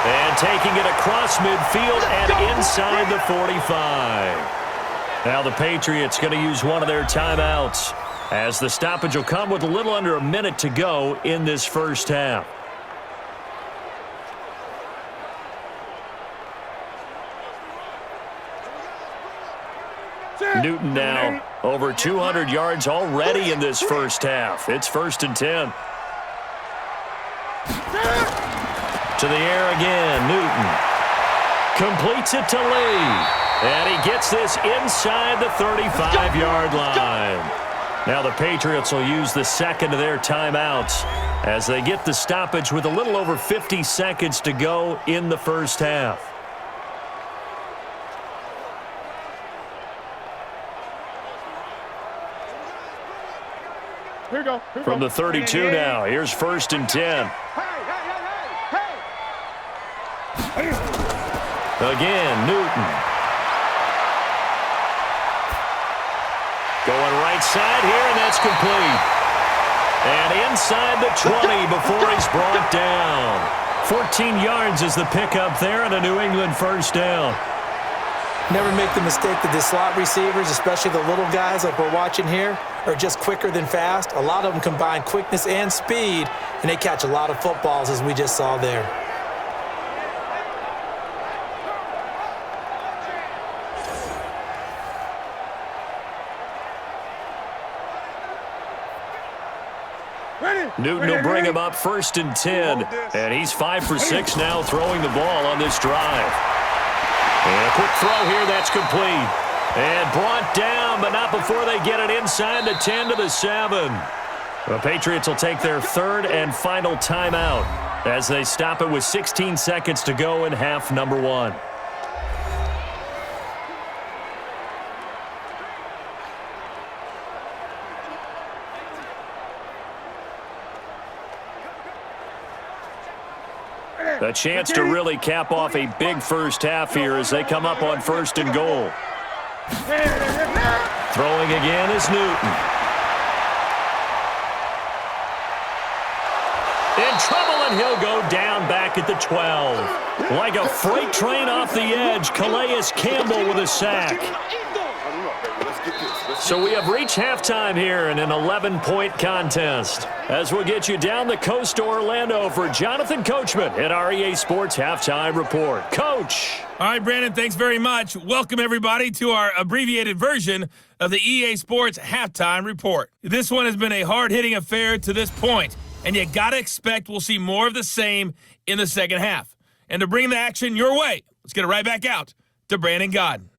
Speaker 3: And taking it across midfield and inside the 45. Now the Patriots going to use one of their timeouts, as the stoppage will come with a little under a minute to go in this first half. Newton now over 200 yards already in this first half. It's 1st and 10. To the air again, Newton. Completes it to Lee. And he gets this inside the 35-yard line. Now the Patriots will use the second of their timeouts as they get the stoppage with a little over 50 seconds to go in the first half.
Speaker 5: Here we go.
Speaker 3: From the 32 now, here's 1st and 10.
Speaker 5: Hey.
Speaker 3: Again, Newton. Going right side here, and that's complete. And inside the 20 before he's brought down. 14 yards is the pickup there, and a New England first down.
Speaker 4: Never make the mistake that the slot receivers, especially the little guys like we're watching here, are just quicker than fast. A lot of them combine quickness and speed, and they catch a lot of footballs, as we just saw there.
Speaker 3: Newton will bring him up 1st and 10, and he's 5 for 6 now throwing the ball on this drive. And a quick throw here, that's complete. And brought down, but not before they get it inside the 10 to the 7. The Patriots will take their 3rd and final timeout as they stop it with 16 seconds to go in half number 1. A chance to really cap off a big first half here as they come up on 1st and goal. Throwing again is Newton. In trouble, and he'll go down back at the 12. Like a freight train off the edge, Calais Campbell with a sack. So we have reached halftime here in an 11-point contest. As we'll get you down the coast to Orlando for Jonathan Coachman at our EA Sports Halftime Report. Coach.
Speaker 2: All right, Brandon, thanks very much. Welcome, everybody, to our abbreviated version of the EA Sports Halftime Report. This one has been a hard-hitting affair to this point, and you got to expect we'll see more of the same in the second half. And to bring the action your way, let's get it right back out to Brandon Godden.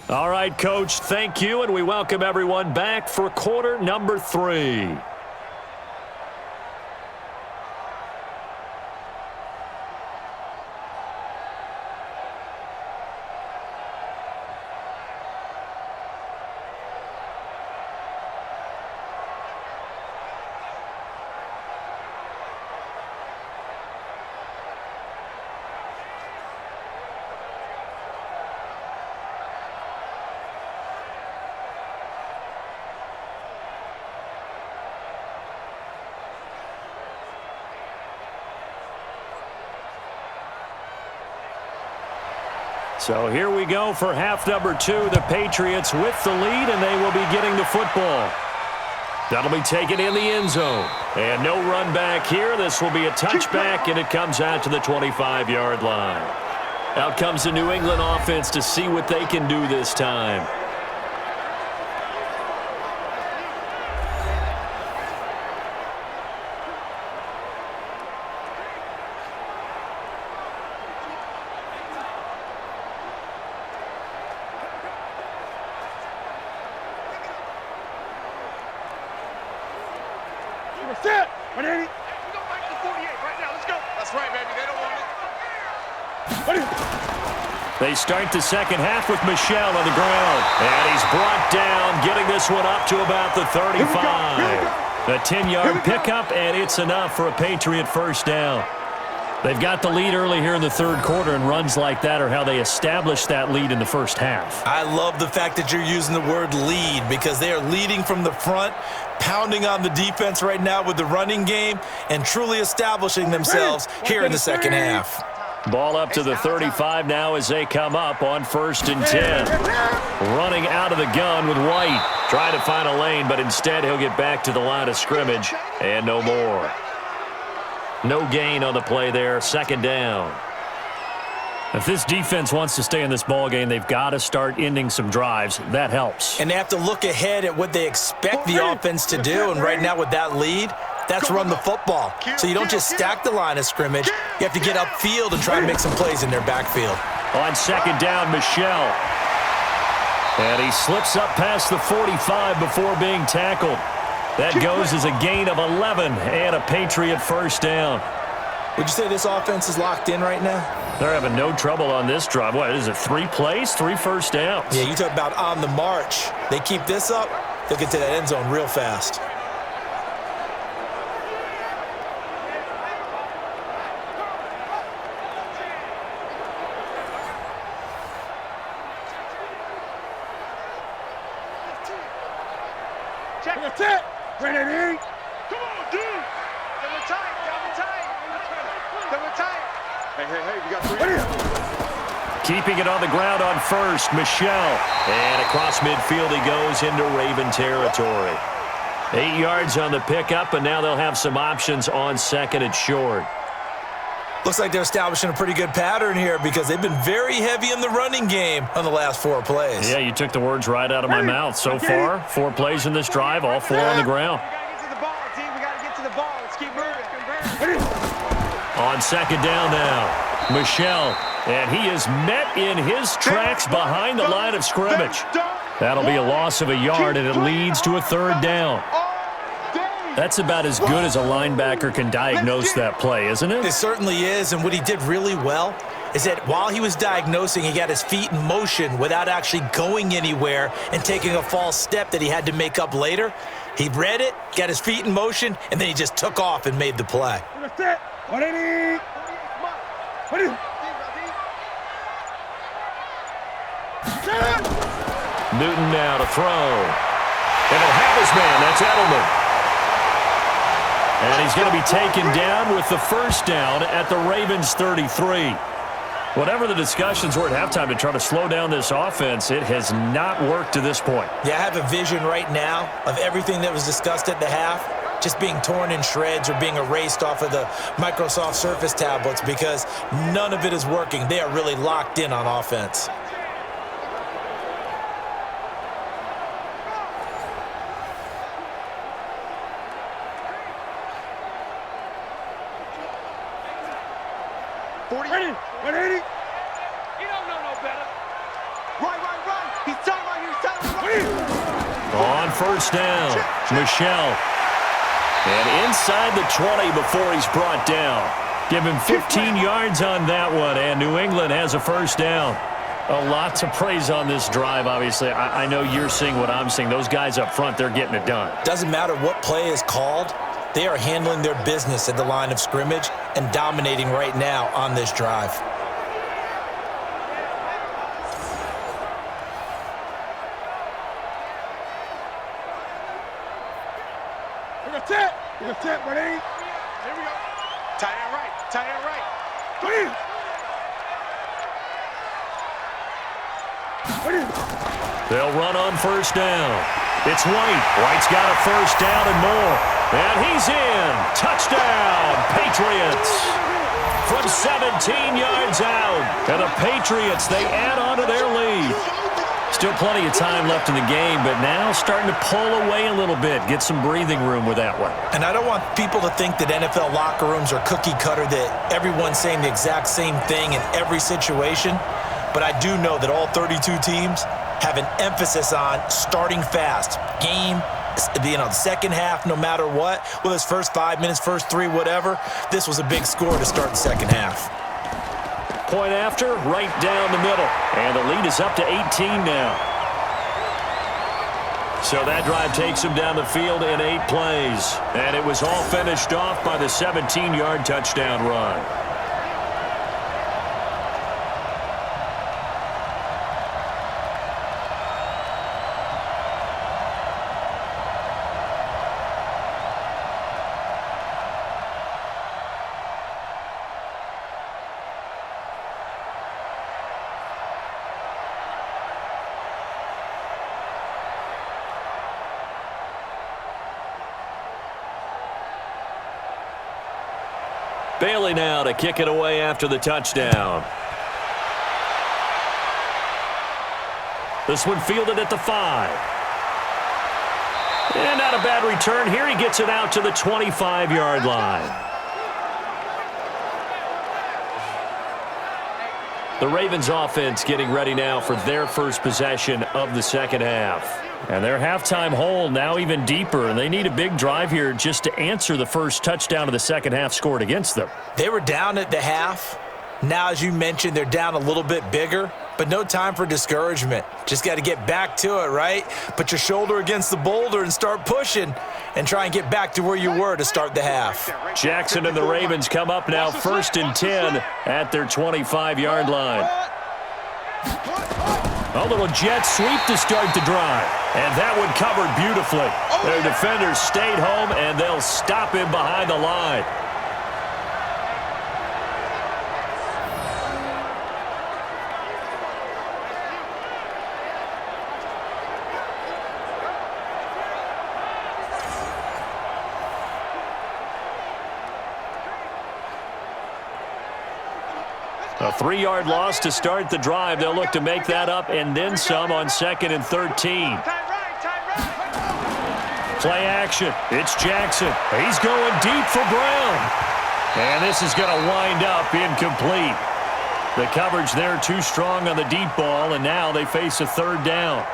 Speaker 3: All right, Coach, thank you, and we welcome everyone back for quarter number 3. So here we go for half number 2. The Patriots with the lead, and they will be getting the football. That'll be taken in the end zone. And no run back here. This will be a touchback, and it comes out to the 25-yard line. Out comes the New England offense to see what they can do this time.
Speaker 5: Set! 180! Go back to 48 right now. Let's go. That's right, baby. They don't want it.
Speaker 3: They start the second half with Michel on the ground. And he's brought down, getting this one up to about the 35. A 10-yard pickup, and it's enough for a Patriot first down. They've got the lead early here in the third quarter, and runs like that are how they establish that lead in the first half.
Speaker 4: I love the fact that you're using the word lead because they are leading from the front, pounding on the defense right now with the running game, and truly establishing themselves here in the second half.
Speaker 3: Ball up to the 35 now as they come up on 1st and 10. Running out of the gun with White. Trying to find a lane, but instead he'll get back to the line of scrimmage, and no more. No gain on the play there, second down. If this defense wants to stay in this ballgame, they've got to start ending some drives. That helps.
Speaker 4: And they have to look ahead at what they expect the offense to do. And right now with that lead, that's run the football. So you don't just stack the line of scrimmage. You have to get upfield and try and make some plays in their backfield.
Speaker 3: On second down, Michel. And he slips up past the 45 before being tackled. That goes as a gain of 11 and a Patriot first down.
Speaker 4: Would you say this offense is locked in right now?
Speaker 3: They're having no trouble on this drive. What is it, 3 plays, 3 first downs?
Speaker 4: Yeah, you talk about on the march. They keep this up, they'll get to that end zone real fast.
Speaker 5: Check. That's it. Ready. Come on, dude. Double tight. Hey, we got 3.
Speaker 3: Keeping it on the ground on first, Michelle. And across midfield he goes into Raven territory. 8 yards on the pickup, and now they'll have some options on second and short.
Speaker 4: Looks like they're establishing a pretty good pattern here because they've been very heavy in the running game on the last 4 plays.
Speaker 3: Yeah, you took the words right out of my mouth. So far, 4 plays in this drive, all 4 on the ground.
Speaker 5: We got to get to the ball, team. We got to get to the ball. Let's keep moving.
Speaker 3: On second down now, Michelle, and he is met in his tracks behind the line of scrimmage. That'll be a loss of a yard, and it leads to a 3rd down. That's about as good as a linebacker can diagnose that play, isn't it?
Speaker 4: It certainly is, and what he did really well is that while he was diagnosing, he got his feet in motion without actually going anywhere and taking a false step that he had to make up later. He read it, got his feet in motion, and then he just took off and made the play.
Speaker 3: Newton now to throw. And he'll have his man. That's Edelman. And he's going to be taken down with the first down at the Ravens' 33. Whatever the discussions were at halftime to try to slow down this offense, it has not worked to this point.
Speaker 4: Yeah, I have a vision right now of everything that was discussed at the half just being torn in shreds or being erased off of the Microsoft Surface tablets because none of it is working. They are really locked in on offense.
Speaker 5: Ready. You don't know no better. Right. He's telling right.
Speaker 3: On first down, Michelle. And inside the 20 before he's brought down. Give him 15 yards on that one, and New England has a first down. A lot to praise on this drive, obviously. I know you're seeing what I'm seeing. Those guys up front, they're getting it done.
Speaker 4: Doesn't matter what play is called. They are handling their business at the line of scrimmage and dominating right now on this drive.
Speaker 5: That's it. Ready. Here we go. Tight end right.
Speaker 3: They'll run on first down. It's White. White's got a first down and more. And he's in. Touchdown, Patriots. From 17 yards out. And the Patriots, they add on to their lead. Still plenty of time left in the game, but now starting to pull away a little bit. Get some breathing room with that one.
Speaker 4: And I don't want people to think that NFL locker rooms are cookie cutter, that everyone's saying the exact same thing in every situation. But I do know that all 32 teams have an emphasis on starting fast. Game, the second half, no matter what, whether it's first 5 minutes, first 3, whatever, this was a big score to start the second half.
Speaker 3: Point after, right down the middle. And the lead is up to 18 now. So that drive takes him down the field in 8 plays. And it was all finished off by the 17-yard touchdown run. Bailey now to kick it away after the touchdown. This one fielded at the 5. And not a bad return here. He gets it out to the 25-yard line. The Ravens offense getting ready now for their first possession of the second half. And their halftime hole now even deeper, and they need a big drive here just to answer the first touchdown of the second half scored against them.
Speaker 4: They were down at the half. Now, as you mentioned, they're down a little bit bigger, but no time for discouragement. Just got to get back to it, right? Put your shoulder against the boulder and start pushing and try and get back to where you were to start the half.
Speaker 3: Jackson and the Ravens come up now 1st and 10 at their 25-yard line. A little jet sweep to start the drive. And that one covered beautifully. Their defenders stayed home, and they'll stop him behind the line. A 3-yard loss to start the drive. They'll look to make that up and then some on 2nd and 13. Play action. It's Jackson. He's going deep for Brown. And this is going to wind up incomplete. The coverage there too strong on the deep ball, and now they face a 3rd down.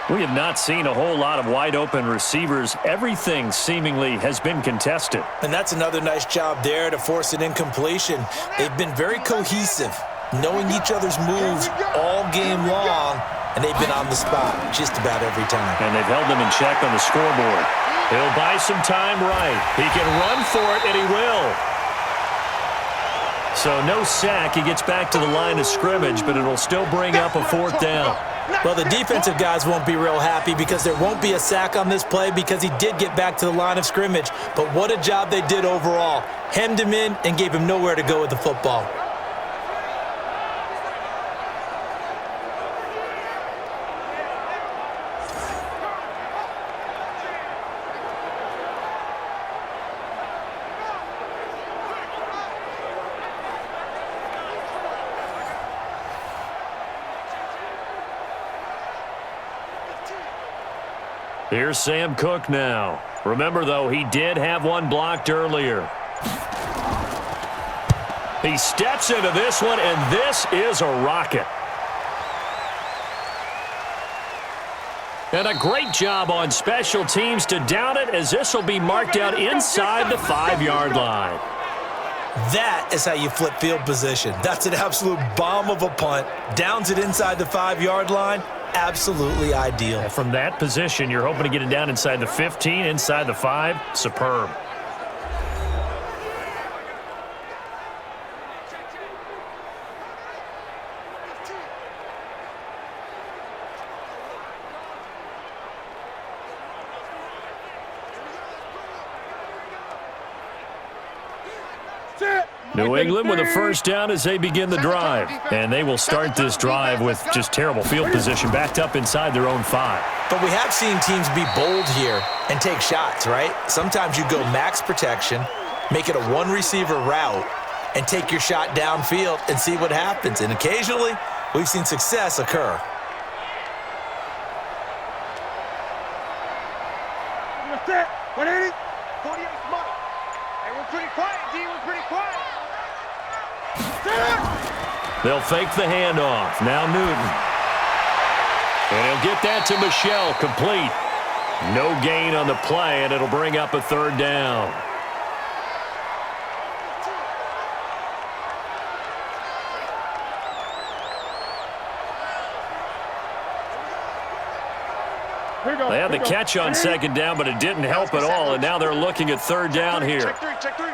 Speaker 3: We have not seen a whole lot of wide-open receivers. Everything seemingly has been contested.
Speaker 4: And that's another nice job there to force an incompletion. They've been very cohesive, knowing each other's moves all game long, and they've been on the spot just about every time.
Speaker 3: And they've held them in check on the scoreboard. He'll buy some time right. He can run for it, and he will. So no sack. He gets back to the line of scrimmage, but it'll still bring up a 4th down.
Speaker 4: Well, the defensive guys won't be real happy because there won't be a sack on this play because he did get back to the line of scrimmage. But what a job they did overall. Hemmed him in and gave him nowhere to go with the football.
Speaker 3: Here's Sam Cook now. Remember, though, he did have one blocked earlier. He steps into this one, and this is a rocket. And a great job on special teams to down it, as this will be marked out inside the 5-yard line.
Speaker 4: That is how you flip field position. That's an absolute bomb of a punt. Downs it inside the 5-yard line. Absolutely ideal.
Speaker 3: From that position, you're hoping to get it down inside the 15, inside the 5. Superb. New England with a 1st down as they begin the drive. And they will start this drive with just terrible field position backed up inside their own 5.
Speaker 4: But we have seen teams be bold here and take shots, right? Sometimes you go max protection, make it a 1-receiver route, and take your shot downfield and see what happens. And occasionally, we've seen success occur.
Speaker 5: That's it. 180. 48 Mike. Hey, we're pretty quiet, D. We're pretty quiet.
Speaker 3: They'll fake the handoff. Now Newton. And he'll get that to Michelle, complete. No gain on the play, and it'll bring up a 3rd down. They had the catch on 2nd down, but it didn't help at all, and now they're looking at 3rd down here.
Speaker 5: Check 3.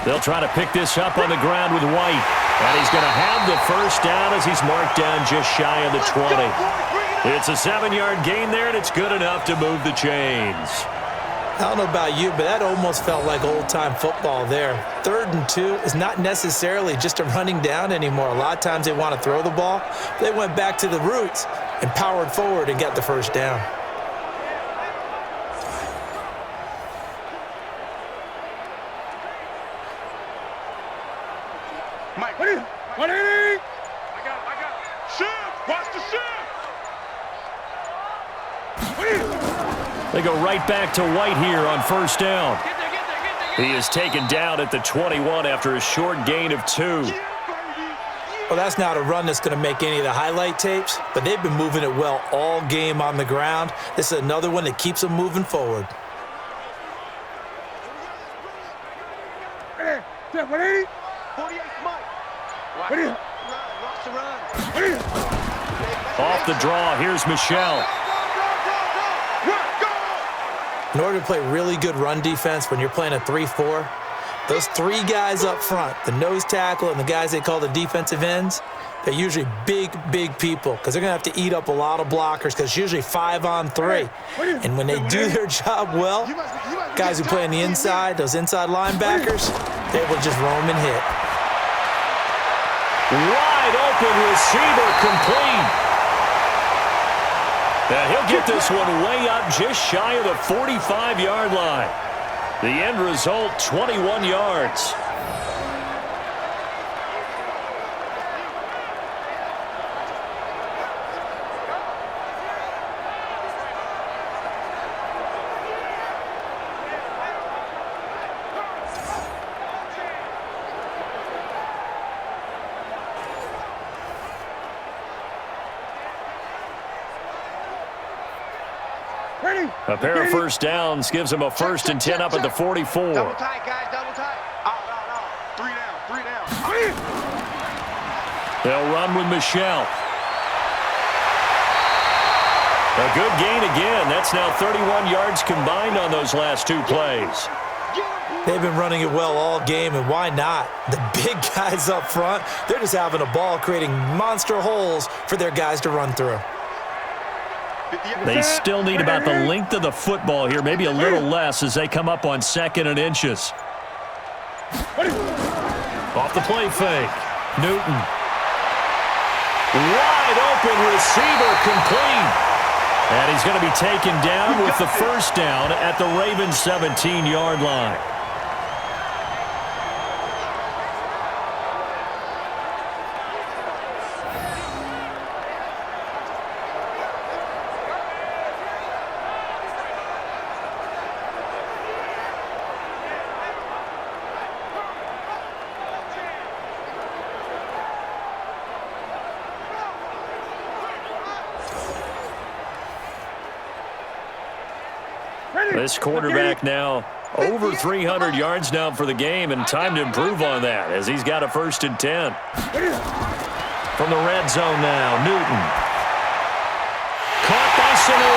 Speaker 3: They'll try to pick this up on the ground with White. And he's going to have the 1st down as he's marked down just shy of the 20. It's a 7-yard gain there, and it's good enough to move the chains.
Speaker 4: I don't know about you, but that almost felt like old-time football there. 3rd and 2 is not necessarily just a running down anymore. A lot of times they want to throw the ball. They went back to the roots and powered forward and got the 1st down.
Speaker 5: Mike, 180. I got it. Shift. Watch the shift.
Speaker 3: They go right back to White here on 1st down. He is taken down at the 21 after a short gain of 2.
Speaker 4: Well, that's not a run that's going to make any of the highlight tapes, but they've been moving it well all game on the ground. This is another one that keeps them moving forward.
Speaker 5: 180. 48 Mike. Watch the run.
Speaker 3: Off the draw, here's Michelle.
Speaker 4: In order to play really good run defense when you're playing a 3-4, Those three guys up front, the nose tackle and the guys they call the defensive ends, they're usually big, big people because they're going to have to eat up a lot of blockers because it's usually 5-on-3. And when they do their job well, guys who play on the inside, those inside linebackers, they will just roam and hit.
Speaker 3: Wide open receiver complete. And he'll get this one way up just shy of the 45-yard line. The end result, 21 yards. A pair of first downs gives him a 1st and 10 up at the 44.
Speaker 5: Double tight, guys, double tight. Out. 3 down.
Speaker 3: They'll run with Michelle. A good gain again. That's now 31 yards combined on those last 2 plays.
Speaker 4: They've been running it well all game, and why not? The big guys up front, they're just having a ball creating monster holes for their guys to run through.
Speaker 3: They still need about the length of the football here, maybe a little less as they come up on 2nd and inches. Off the play fake. Newton. Wide open receiver complete. And he's going to be taken down with the 1st down at the Ravens' 17-yard line. This quarterback now over 300 yards now for the game, and time to improve on that as he's got a 1st and 10. From the red zone now, Newton. Caught by Sanu.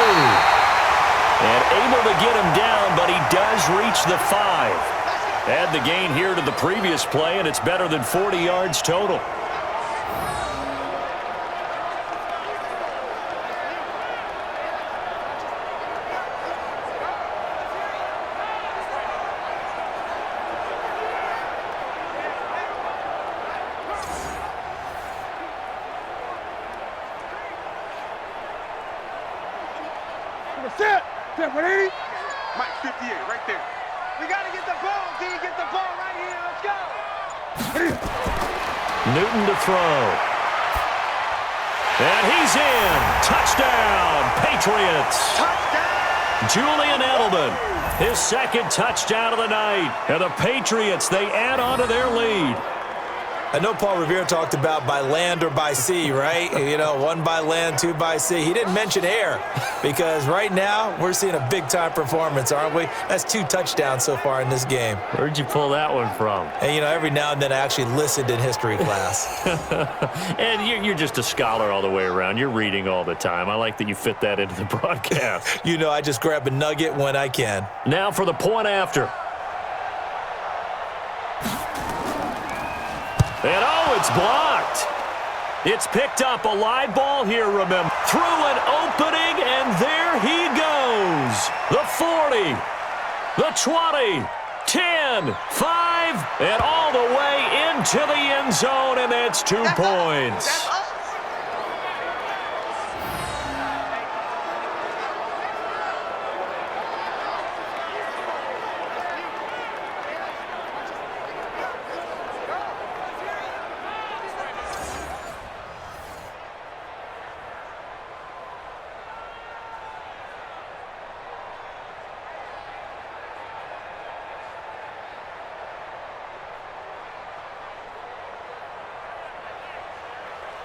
Speaker 3: And able to get him down, but he does reach the 5. Add the gain here to the previous play, and it's better than 40 yards total.
Speaker 5: Set 180. Mike, 58, right there. We got to get the ball, D. Get the ball right here. Let's go.
Speaker 3: Newton to throw. And he's in. Touchdown, Patriots.
Speaker 5: Touchdown.
Speaker 3: Julian Edelman, his 2nd touchdown of the night. And the Patriots, they add on to their lead.
Speaker 4: I know Paul Revere talked about by land or by sea, right? You know, 1 by land, 2 by sea. He didn't mention air because right now we're seeing a big-time performance, aren't we? That's 2 touchdowns so far in this game.
Speaker 3: Where'd you pull that one from?
Speaker 4: And, you know, every now and then I actually listened in history class.
Speaker 3: And you're just a scholar all the way around. You're reading all the time. I like that you fit that into the broadcast.
Speaker 4: You know, I just grab a nugget when I can.
Speaker 3: Now for the point after. And oh, it's blocked. It's picked up, a live ball here, remember. Through an opening, and there he goes. The 40, the 20, 10, 5, and all the way into the end zone, and that's 2 points.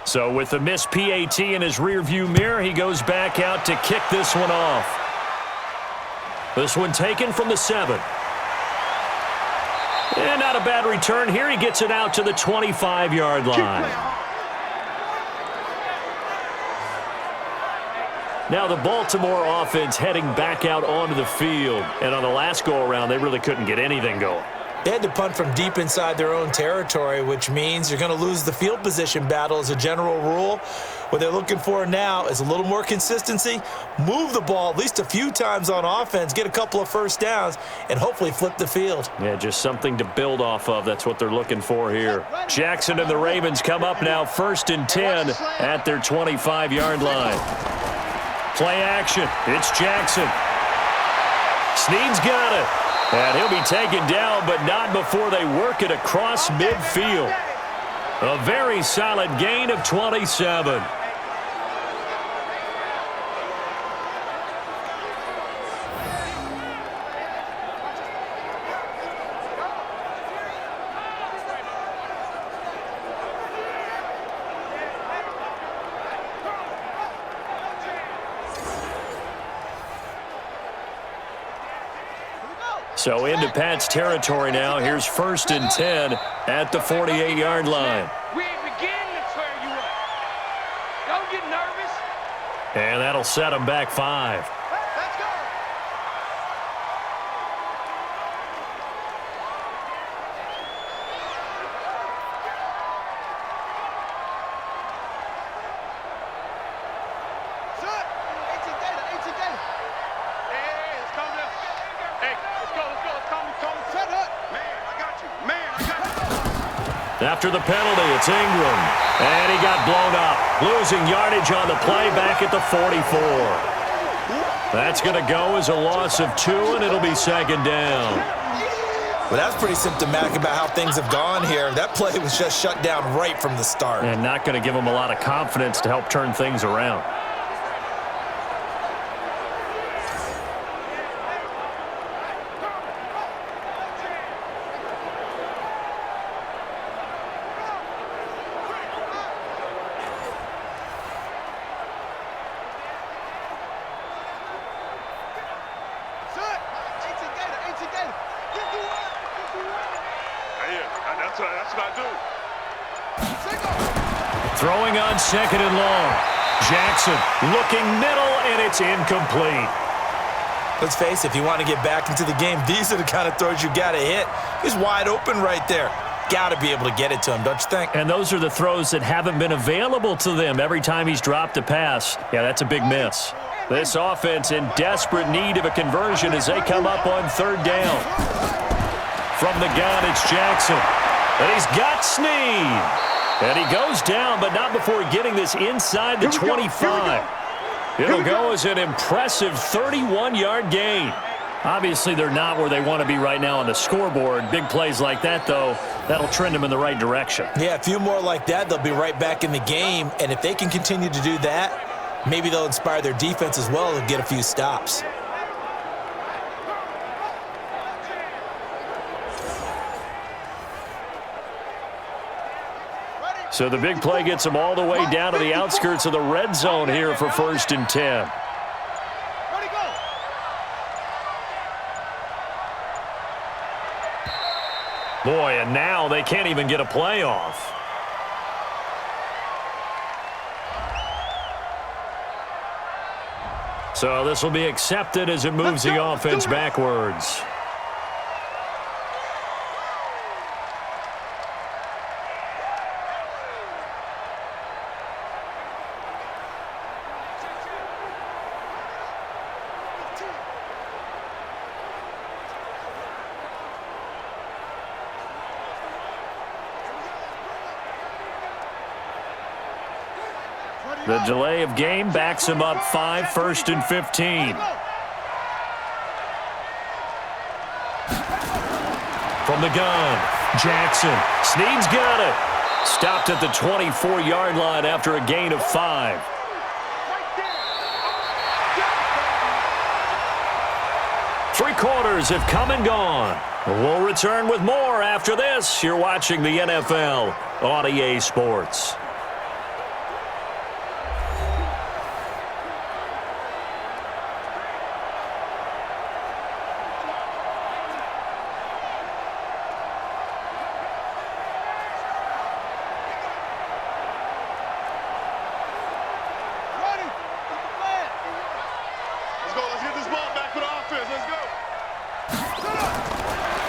Speaker 3: So with the missed PAT in his rearview mirror, he goes back out to kick this one off. This one taken from the 7. And not a bad return here. He gets it out to the 25-yard line. Now the Baltimore offense heading back out onto the field. And on the last go-around, they really couldn't get anything going.
Speaker 4: They had to punt from deep inside their own territory, which means you're going to lose the field position battle as a general rule. What they're looking for now is a little more consistency, move the ball at least a few times on offense, get a couple of first downs, and hopefully flip the field.
Speaker 3: Yeah, just something to build off of. That's what they're looking for here. Jackson and the Ravens come up now 1st and 10 at their 25-yard line. Play action. It's Jackson. Snead's got it. And he'll be taken down, but not before they work it across midfield. A very solid gain of 27. So into Pat's territory now. Here's 1st and 10 at the 48-yard line.
Speaker 5: We ain't beginning to tear you up. Don't get nervous.
Speaker 3: And that'll set them back 5.
Speaker 5: Let's go. Son, 18 data. Hey, let's calm down. Hey, let's go. Let's calm. Shut up. Man, I got you.
Speaker 3: After the penalty, it's Ingram. And he got blown up. Losing yardage on the play back at the 44. That's going to go as a loss of 2, and it'll be 2nd down.
Speaker 4: Well, that's pretty symptomatic about how things have gone here. That play was just shut down right from the start.
Speaker 3: And not going to give them a lot of confidence to help turn things around.
Speaker 5: That's what I do.
Speaker 3: Throwing on 2nd and long. Jackson looking middle, and it's incomplete.
Speaker 4: Let's face it, if you want to get back into the game, these are the kind of throws you got to hit. He's wide open right there. Got to be able to get it to him, don't you think?
Speaker 3: And those are the throws that haven't been available to them every time he's dropped a pass. Yeah, that's a big miss. This offense in desperate need of a conversion as they come up on 3rd down. From the gun, it's Jackson. And he's got Snead. And he goes down, but not before getting this inside the 25. It'll go as an impressive 31-yard gain. Obviously, they're not where they want to be right now on the scoreboard. Big plays like that, though, that'll trend them in the right direction.
Speaker 4: Yeah, a few more like that, they'll be right back in the game. And if they can continue to do that, maybe they'll inspire their defense as well and get a few stops.
Speaker 3: So the big play gets them all the way down to the outskirts of the red zone here for 1st and 10. Boy, and now they can't even get a play off. So this will be accepted as it moves the offense backwards. The delay of game backs him up 5, 1st and 15. From the gun, Jackson. Snead's got it. Stopped at the 24-yard line after a gain of 5. Three quarters have come and gone. We'll return with more after this. You're watching the NFL on EA Sports.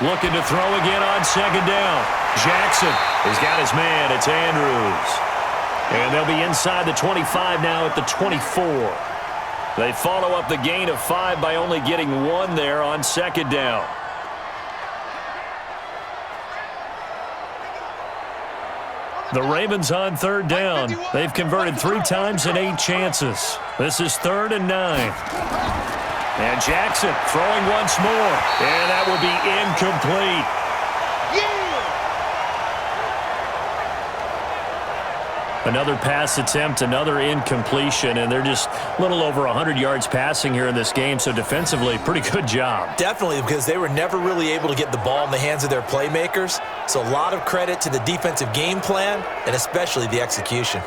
Speaker 3: looking to throw again on second down. Jackson has got his man. It's Andrews. And they'll be inside the 25 now at the 24. They follow up the gain of 5 by only getting 1 there on second down. The Ravens on third down. They've converted 3 times in 8 chances. This is 3rd and 9. And Jackson throwing once more. And that will be incomplete. Another pass attempt, another incompletion, and they're just a little over 100 yards passing here in this game, so defensively, pretty good job.
Speaker 4: Definitely, because they were never really able to get the ball in the hands of their playmakers, so a lot of credit to the defensive game plan and especially the execution.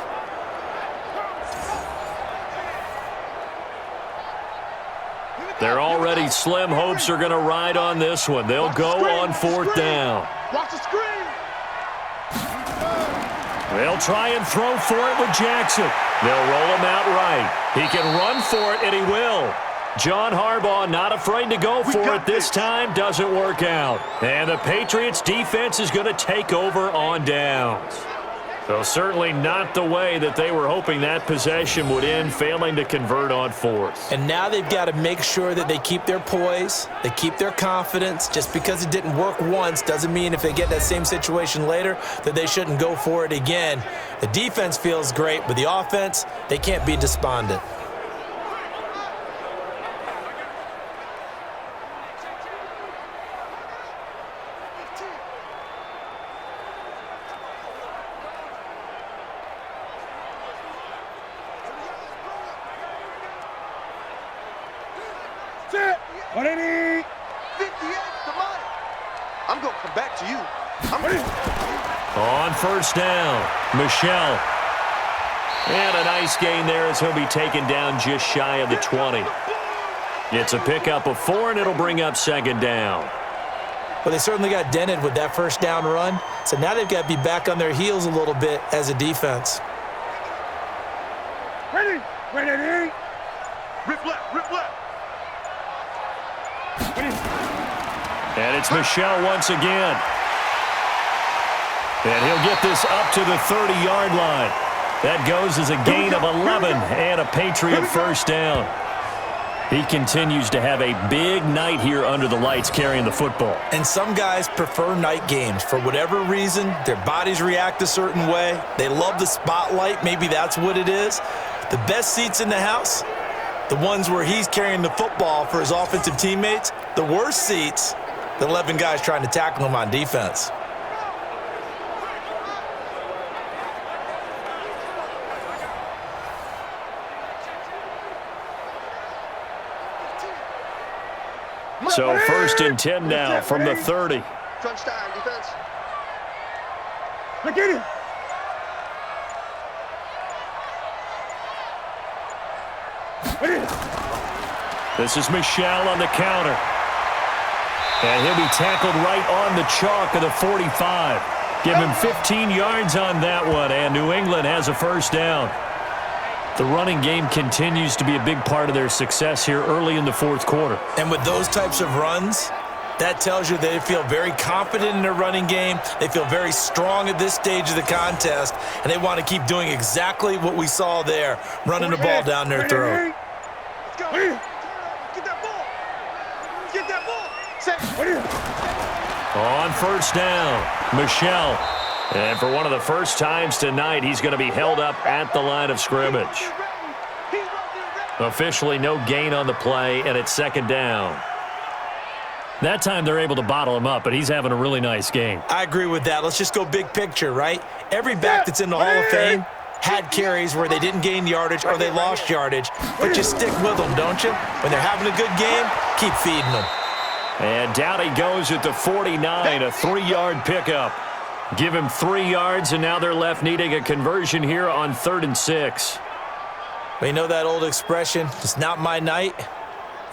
Speaker 3: Their already slim hopes are going to ride on this one. They'll go on 4th down.
Speaker 5: Watch the screen.
Speaker 3: They'll try and throw for it with Jackson. They'll roll him out right. He can run for it, and he will. John Harbaugh not afraid to go for it this time. Doesn't work out. And the Patriots defense is going to take over on downs. So certainly not the way that they were hoping that possession would end, failing to convert on 4th.
Speaker 4: And now they've got to make sure that they keep their poise, they keep their confidence. Just because it didn't work once doesn't mean if they get that same situation later that they shouldn't go for it again. The defense feels great, but the offense, they can't be despondent.
Speaker 5: I'm going to come back to you.
Speaker 3: On 1st down, Michelle. And a nice gain there as he'll be taken down just shy of the 20. It's a pickup of 4, and it'll bring up 2nd down.
Speaker 4: Well, they certainly got dented with that 1st down run, so now they've got to be back on their heels a little bit as a defense.
Speaker 5: Ready. Rip left. Ready.
Speaker 3: And it's Michelle once again. And he'll get this up to the 30-yard line. That goes as a gain of 11 and a Patriot 1st down. He continues to have a big night here under the lights carrying the football.
Speaker 4: And some guys prefer night games. For whatever reason, their bodies react a certain way. They love the spotlight. Maybe that's what it is. The best seats in the house, the ones where he's carrying the football for his offensive teammates. The worst seats, the 11 guys trying to tackle him on defense.
Speaker 3: So 1st and 10 now from the 30.
Speaker 5: Crunch time, defense.
Speaker 6: Look at it.
Speaker 3: This is Michelle on the counter. And he'll be tackled right on the chalk of the 45. Give him 15 yards on that one, and New England has a 1st down. The running game continues to be a big part of their success here early in the 4th quarter.
Speaker 4: And with those types of runs, that tells you they feel very confident in their running game. They feel very strong at this stage of the contest, and they want to keep doing exactly what we saw there, running the ball down their throat.
Speaker 5: Let's go. Get that ball. Get that ball.
Speaker 3: On 1st down, Michelle. And for one of the first times tonight, he's going to be held up at the line of scrimmage. Officially no gain on the play, and it's 2nd down. That time they're able to bottle him up, but he's having a really nice game.
Speaker 4: I agree with that. Let's just go big picture, right? Every back that's in the Hall of Fame had carries where they didn't gain yardage or they lost yardage, but just stick with them, don't you? When they're having a good game, keep feeding them.
Speaker 3: And down he goes at the 49, a 3-yard pickup. Give him 3 yards, and now they're left needing a conversion here on 3rd and 6.
Speaker 4: Well, you know that old expression, it's not my night?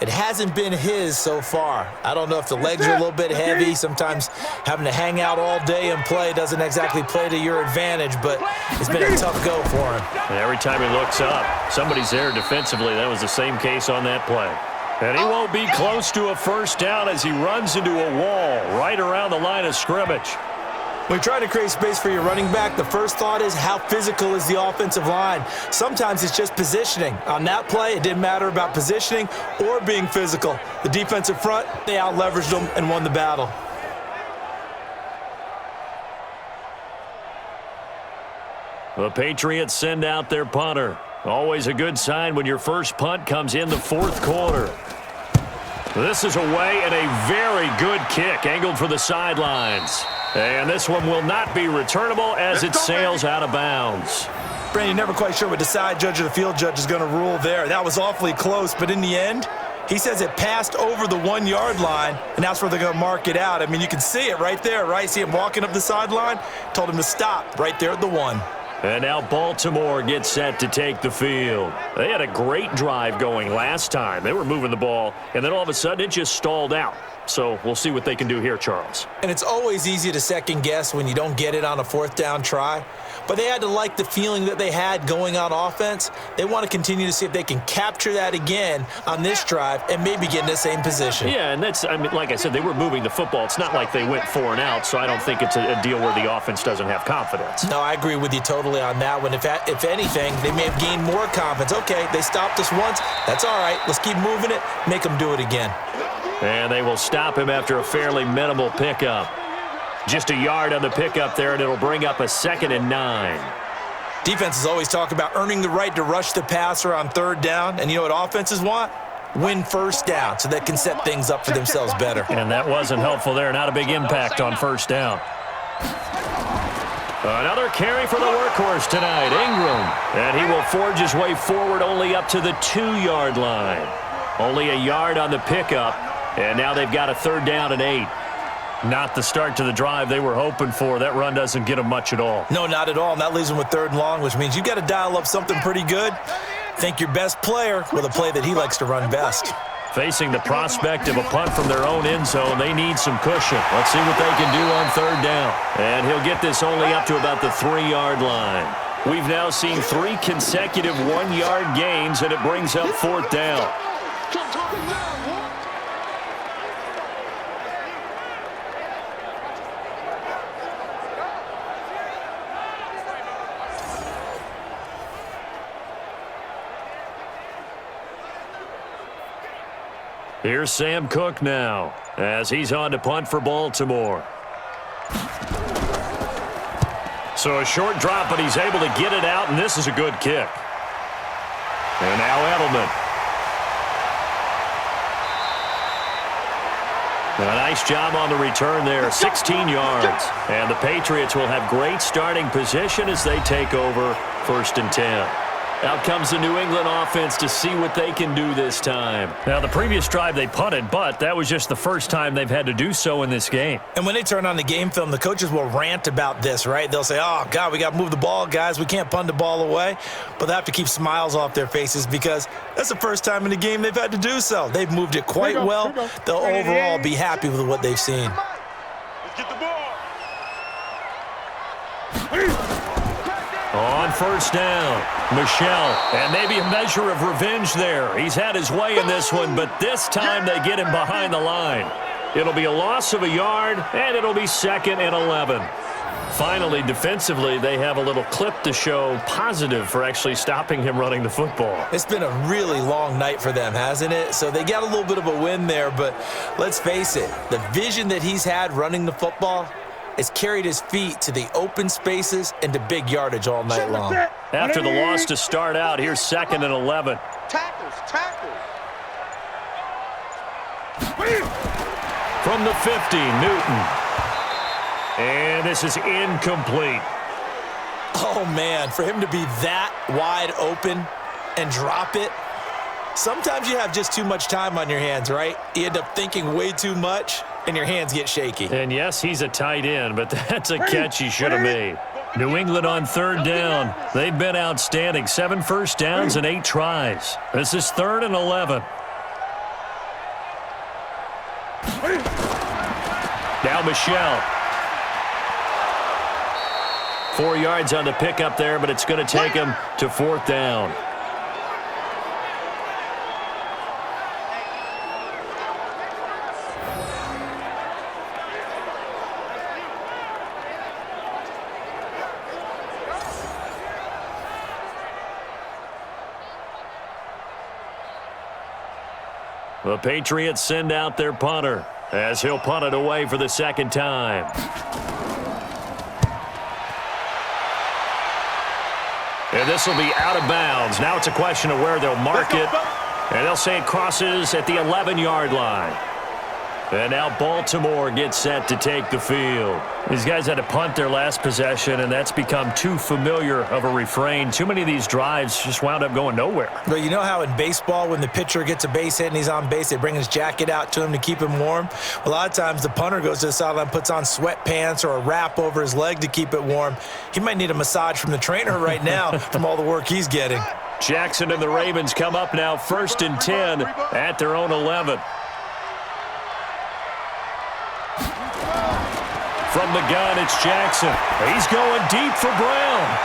Speaker 4: It hasn't been his so far. I don't know if the legs are a little bit heavy. Sometimes having to hang out all day and play doesn't exactly play to your advantage, but it's been a tough go for him.
Speaker 3: And every time he looks up, somebody's there defensively. That was the same case on that play. And he won't be close to a first down as he runs into a wall right around the line of scrimmage.
Speaker 4: When you're trying to create space for your running back, the first thought is how physical is the offensive line. Sometimes it's just positioning. On that play, it didn't matter about positioning or being physical. The defensive front, they out-leveraged them and won the battle.
Speaker 3: The Patriots send out their punter. Always a good sign when your first punt comes in the fourth quarter. This is away and a very good kick angled for the sidelines. And this one will not be returnable as it sails out of bounds.
Speaker 4: Brandon, you're never quite sure what the side judge or the field judge is going to rule there. That was awfully close, but in the end, he says it passed over the 1 yard line, and that's where they're going to mark it out. I mean, you can see it right there, right? See him walking up the sideline? Told him to stop right there at the 1.
Speaker 3: And now Baltimore gets set to take the field. They had a great drive going last time. They were moving the ball, and then all of a sudden it just stalled out. So we'll see what they can do here, Charles.
Speaker 4: And it's always easy to second guess when you don't get it on a fourth down try. But they had to like the feeling that they had going on offense. They want to continue to see if they can capture that again on this drive and maybe get in the same position.
Speaker 3: Yeah, and that's, I mean, like I said, they were moving the football. It's not like they went 4 and out, so I don't think it's a deal where the offense doesn't have confidence.
Speaker 4: No, I agree with you totally on that one. If anything, they may have gained more confidence. Okay, they stopped us once. That's all right. Let's keep moving it. Make them do it again.
Speaker 3: And they will stop him after a fairly minimal pickup. Just a yard on the pickup there, and it'll bring up a 2nd and 9.
Speaker 4: Defenses always talk about earning the right to rush the passer on third down. And you know what offenses want? Win first down so they can set things up for themselves better.
Speaker 3: And that wasn't helpful there. Not a big impact on first down. Another carry for the workhorse tonight, Ingram. And he will forge his way forward only up to the 2 yard line. Only a yard on the pickup. And now they've got a 3rd down and 8. Not the start to the drive they were hoping for. That run doesn't get them much at all.
Speaker 4: No, not at all. And that leaves them with 3rd and long, which means you've got to dial up something pretty good. Think your best player with a play that he likes to run best.
Speaker 3: Facing the prospect of a punt from their own end zone, they need some cushion. Let's see what they can do on 3rd down. And he'll get this only up to about the 3 yard line. We've now seen 3 consecutive 1 yard gains, and it brings up 4th down. Here's Sam Cook now as he's on to punt for Baltimore. So a short drop, but he's able to get it out, and this is a good kick. And now Edelman. A nice job on the return there, 16 yards. And the Patriots will have great starting position as they take over 1st and 10. Out comes the New England offense to see what they can do this time. Now, the previous drive they punted, but that was just the first time they've had to do so in this game.
Speaker 4: And when they turn on the game film, the coaches will rant about this, right? They'll say, oh, God, we got to move the ball, guys. We can't punt the ball away. But they have to keep smiles off their faces because that's the first time in the game they've had to do so. They've moved it quite well. They'll overall be happy with what they've seen.
Speaker 5: Let's get the ball.
Speaker 3: On 1st down, Michel, and maybe a measure of revenge there. He's had his way in this one, but this time they get him behind the line. It'll be a loss of a yard, and it'll be 2nd and 11. Finally, defensively, they have a little clip to show positive for actually stopping him running the football.
Speaker 4: It's been a really long night for them, hasn't it? So they got a little bit of a win there, but let's face it, the vision that he's had running the football has carried his feet to the open spaces and to big yardage all night long.
Speaker 3: After the loss to start out, here's 2nd and 11.
Speaker 5: Tackles.
Speaker 3: From the 50, Newton. And this is incomplete.
Speaker 4: Oh, man, for him to be that wide open and drop it, sometimes you have just too much time on your hands, right? You end up thinking way too much, and your hands get shaky.
Speaker 3: And yes, he's a tight end, but that's a catch he should have made. New England on 3rd down. They've been outstanding. 7 first downs and 8 tries. This is 3rd and 11. Now Michel. 4 yards on the pickup there, but it's going to take him to 4th down. The Patriots send out their punter as he'll punt it away for the second time. And this will be out of bounds. Now it's a question of where they'll mark it. And they'll say it crosses at the 11-yard line. And now Baltimore gets set to take the field. These guys had to punt their last possession, and that's become too familiar of a refrain. Too many of these drives just wound up going nowhere.
Speaker 4: But you know how in baseball, when the pitcher gets a base hit and he's on base, they bring his jacket out to him to keep him warm? A lot of times the punter goes to the sideline, puts on sweatpants or a wrap over his leg to keep it warm. He might need a massage from the trainer right now from all the work he's getting.
Speaker 3: Jackson and the Ravens come up now 1st and 10 at their own 11. From the gun, it's Jackson. He's going deep for Brown.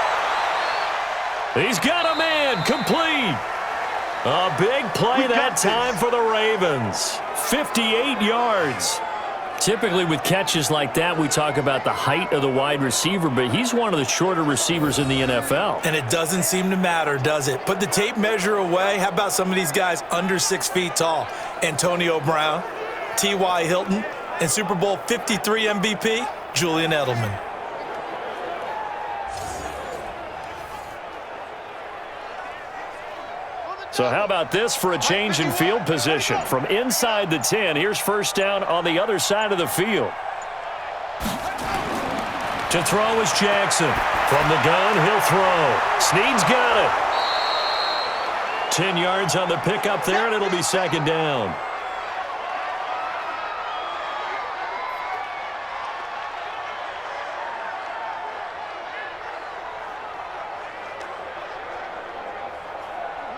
Speaker 3: He's got a man, complete. A big play that time for the Ravens. 58 yards. Typically with catches like that, we talk about the height of the wide receiver, but he's one of the shorter receivers in the NFL.
Speaker 4: And it doesn't seem to matter, does it? Put the tape measure away. How about some of these guys under 6 feet tall? Antonio Brown, T.Y. Hilton, and Super Bowl 53 MVP, Julian Edelman.
Speaker 3: So how about this for a change in field position? From inside the 10, here's first down on the other side of the field. To throw is Jackson. From the gun, he'll throw. Snead's got it. 10 yards on the pickup there, and it'll be second down.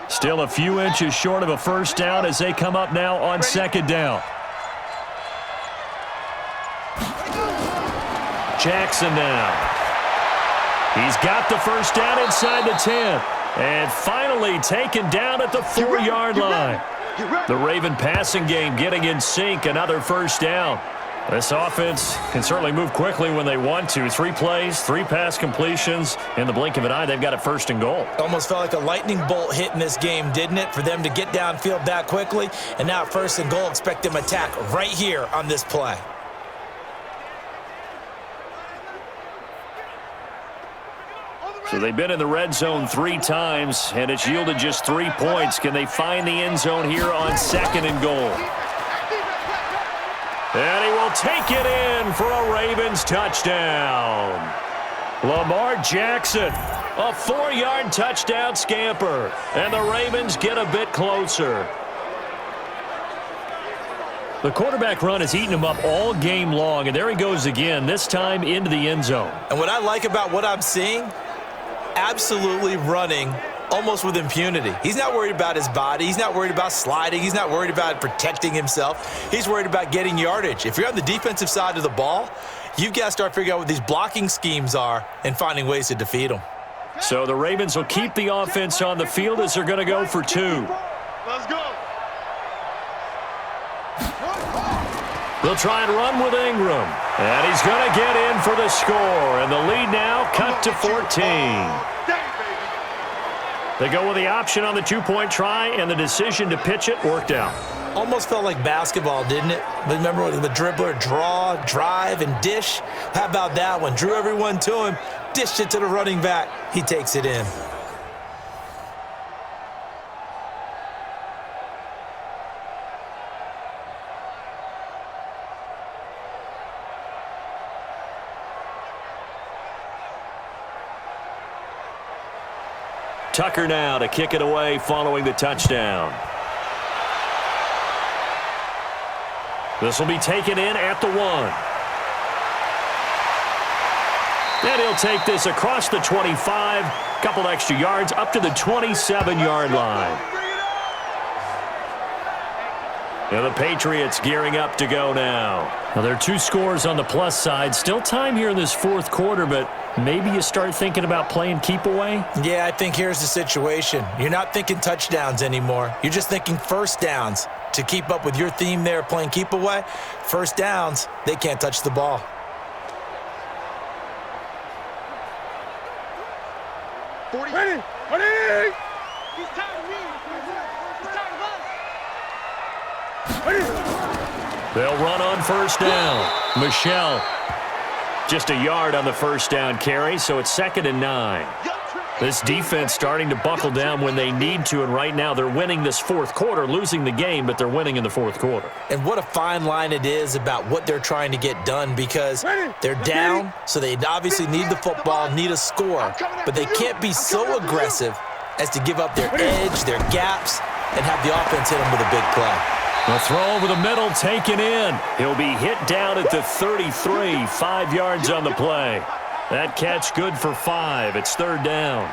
Speaker 3: Still a few inches short of a first down as they come up now on second down. Jackson now. He's got the first down inside the 10. And finally taken down at the 4-yard line. The Raven passing game getting in sync. Another first down. This offense can certainly move quickly when they want to. 3 plays, 3 pass completions. In the blink of an eye, they've got it first and goal.
Speaker 4: Almost felt like a lightning bolt hit in this game, didn't it? For them to get downfield that quickly. And now first and goal, expect them to attack right here on this play.
Speaker 3: So they've been in the red zone 3 times, and it's yielded just 3 points. Can they find the end zone here on second and goal? And he will take it in for a Ravens touchdown. Lamar Jackson, a 4-yard touchdown scamper. And the Ravens get a bit closer. The quarterback run has eaten him up all game long, and there he goes again, this time into the end zone.
Speaker 4: And what I like about what I'm seeing, absolutely running almost with impunity. He's not worried about his body. He's not worried about sliding. He's not worried about protecting himself. He's worried about getting yardage. If you're on the defensive side of the ball, you've got to start figuring out what these blocking schemes are and finding ways to defeat them.
Speaker 3: So the Ravens will keep the offense on the field as they're going to go for 2.
Speaker 5: Let's go.
Speaker 3: They'll try and run with Ingram. And he's going to get in for the score. And the lead now cut to 14. They go with the option on the 2-point try, and the decision to pitch it worked out.
Speaker 4: Almost felt like basketball, didn't it? But remember the dribbler, draw, drive, and dish? How about that one? Drew everyone to him, dished it to the running back. He takes it in.
Speaker 3: Tucker now to kick it away following the touchdown. This will be taken in at the 1. And he'll take this across the 25, couple extra yards up to the 27-yard line. And the Patriots gearing up to go now. Well, there are 2 scores on the plus side. Still time here in this 4th quarter, but maybe you start thinking about playing keep away?
Speaker 4: Yeah, I think here's the situation. You're not thinking touchdowns anymore. You're just thinking first downs. To keep up with your theme there, playing keep away, first downs, they can't touch the ball.
Speaker 5: Ready! Ready! He's tired of me. He's tired of us.
Speaker 3: They'll run on first down. Michelle. Just a yard on the first down carry, so it's 2nd and 9. This defense starting to buckle down when they need to, and right now they're winning this fourth quarter, losing the game, but they're winning in the fourth quarter.
Speaker 4: And what a fine line it is about what they're trying to get done, because they're down, so they obviously need the football, need a score, but they can't be so aggressive as to give up their edge, their gaps, and have the offense hit them with a big play.
Speaker 3: The throw over the middle taken in. He'll be hit down at the 33, 5 yards on the play. That catch good for 5. It's 3rd down.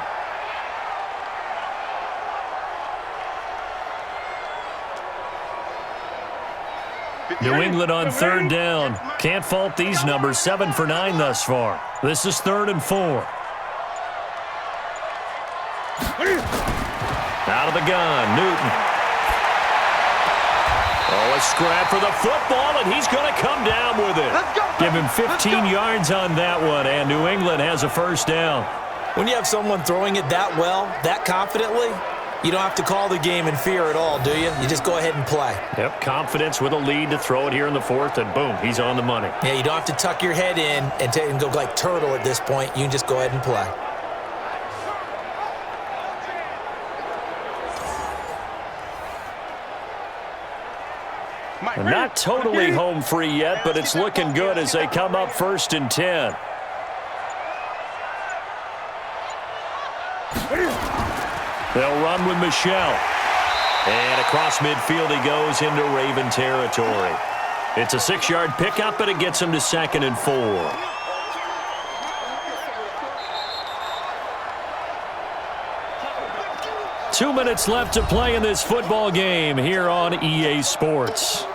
Speaker 3: New England on 3rd down. Can't fault these numbers. 7 for 9 thus far. This is 3rd and 4. Out of the gun, Newton. Oh, a scrap for the football, and he's going to come down with it. Give him 15 yards on that one, and New England has a first down.
Speaker 4: When you have someone throwing it that well, that confidently, you don't have to call the game in fear at all, do you? You just go ahead and play.
Speaker 3: Yep, confidence with a lead to throw it here in the 4th, and boom, he's on the money.
Speaker 4: Yeah, you don't have to tuck your head in and go like turtle at this point. You can just go ahead and play.
Speaker 3: Not totally home free yet, but it's looking good as they come up 1st and 10. They'll run with Michelle. And across midfield he goes into Raven territory. It's a 6-yard pickup, but it gets him to 2nd and 4. Two minutes left to play in this football game here on EA Sports.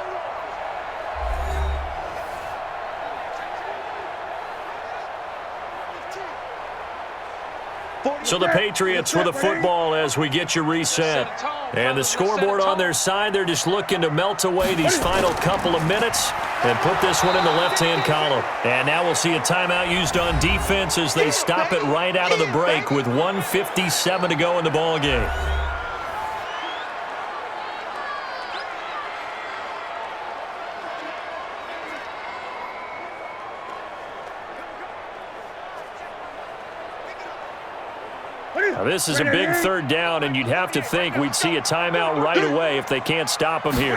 Speaker 3: So the Patriots with a football as we get you reset. And the scoreboard on their side, they're just looking to melt away these final couple of minutes and put this one in the left-hand column. And now we'll see a timeout used on defense as they stop it right out of the break with 1:57 to go in the ball game. Now this is a big 3rd down, and you'd have to think we'd see a timeout right away if they can't stop him here.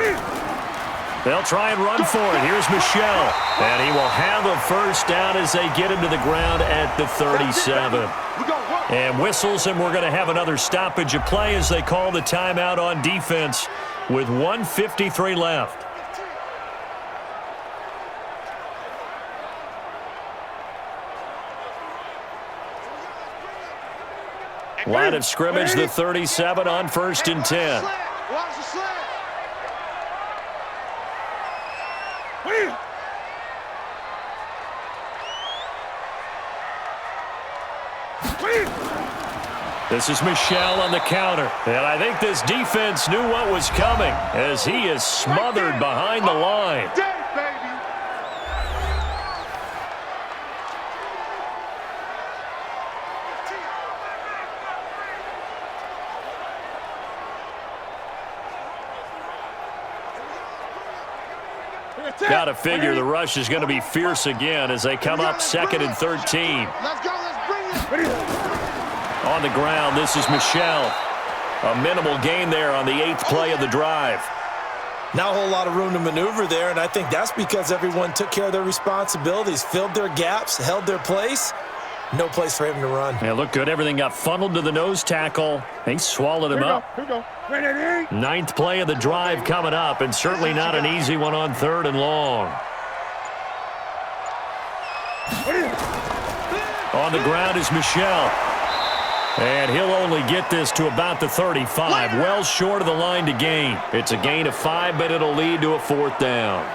Speaker 3: They'll try and run for it. Here's Michelle, and he will have a first down as they get him to the ground at the 37. And whistles, and we're going to have another stoppage of play as they call the timeout on defense with 1:53 left. Line of scrimmage, the 37 on 1st and 10. This is Michelle on the counter. And I think this defense knew what was coming as he is smothered behind the line. Got to figure the rush is going to be fierce again as they come up 2nd and 13. On the ground, this is Michelle. A minimal gain there on the 8th play of the drive.
Speaker 4: Not a whole lot of room to maneuver there, and I think that's because everyone took care of their responsibilities, filled their gaps, held their place. No place for him to run.
Speaker 3: Yeah, looked good. Everything got funneled to the nose tackle. He swallowed him up.
Speaker 5: Here we go.
Speaker 3: 9th play of the drive coming up, and certainly not an easy one on 3rd and long. On the ground is Michelle. And he'll only get this to about the 35, well short of the line to gain. It's a gain of 5, but it'll lead to a 4th down.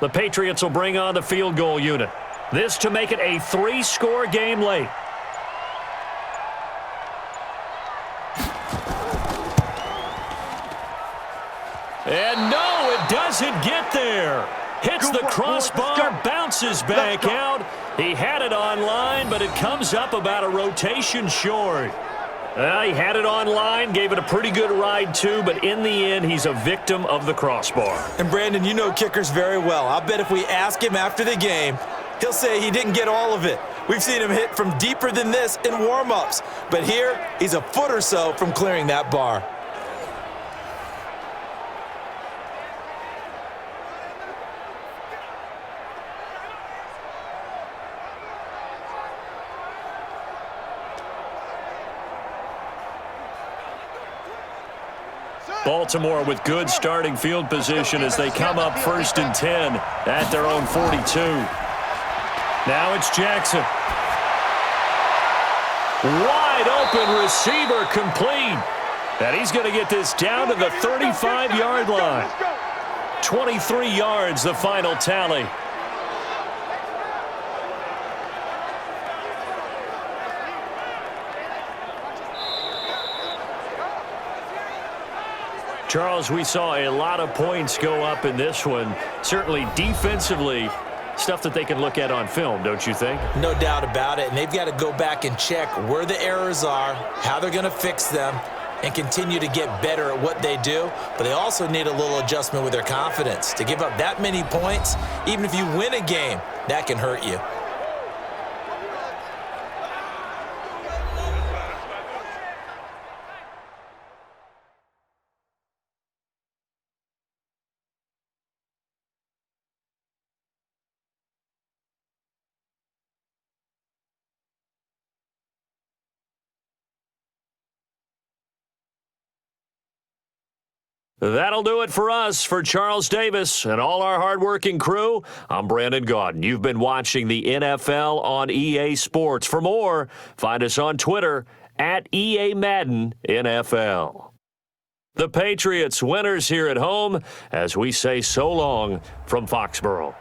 Speaker 3: The Patriots will bring on the field goal unit. This to make it a 3-score game late. And no, it doesn't get there. Hits the crossbar, bounces back out. He had it online, but it comes up about a rotation short. He had it online, gave it a pretty good ride too, but in the end, he's a victim of the crossbar.
Speaker 4: And Brandon, you know kickers very well. I'll bet if we ask him after the game, he'll say he didn't get all of it. We've seen him hit from deeper than this in warm-ups, but here, he's a foot or so from clearing that bar.
Speaker 3: Baltimore with good starting field position as they come up 1st and 10 at their own 42. Now it's Jackson. Wide open receiver complete. And he's going to get this down to the 35-yard line. 23 yards the final tally. Charles, we saw a lot of points go up in this one. Certainly defensively, stuff that they can look at on film, don't you think?
Speaker 4: No doubt about it. And they've got to go back and check where the errors are, how they're going to fix them, and continue to get better at what they do. But they also need a little adjustment with their confidence. To give up that many points, even if you win a game, that can hurt you.
Speaker 3: That'll do it for us. For Charles Davis and all our hardworking crew, I'm Brandon Gaudin. You've been watching the NFL on EA Sports. For more, find us on Twitter at EA Madden NFL. The Patriots winners here at home as we say so long from Foxborough.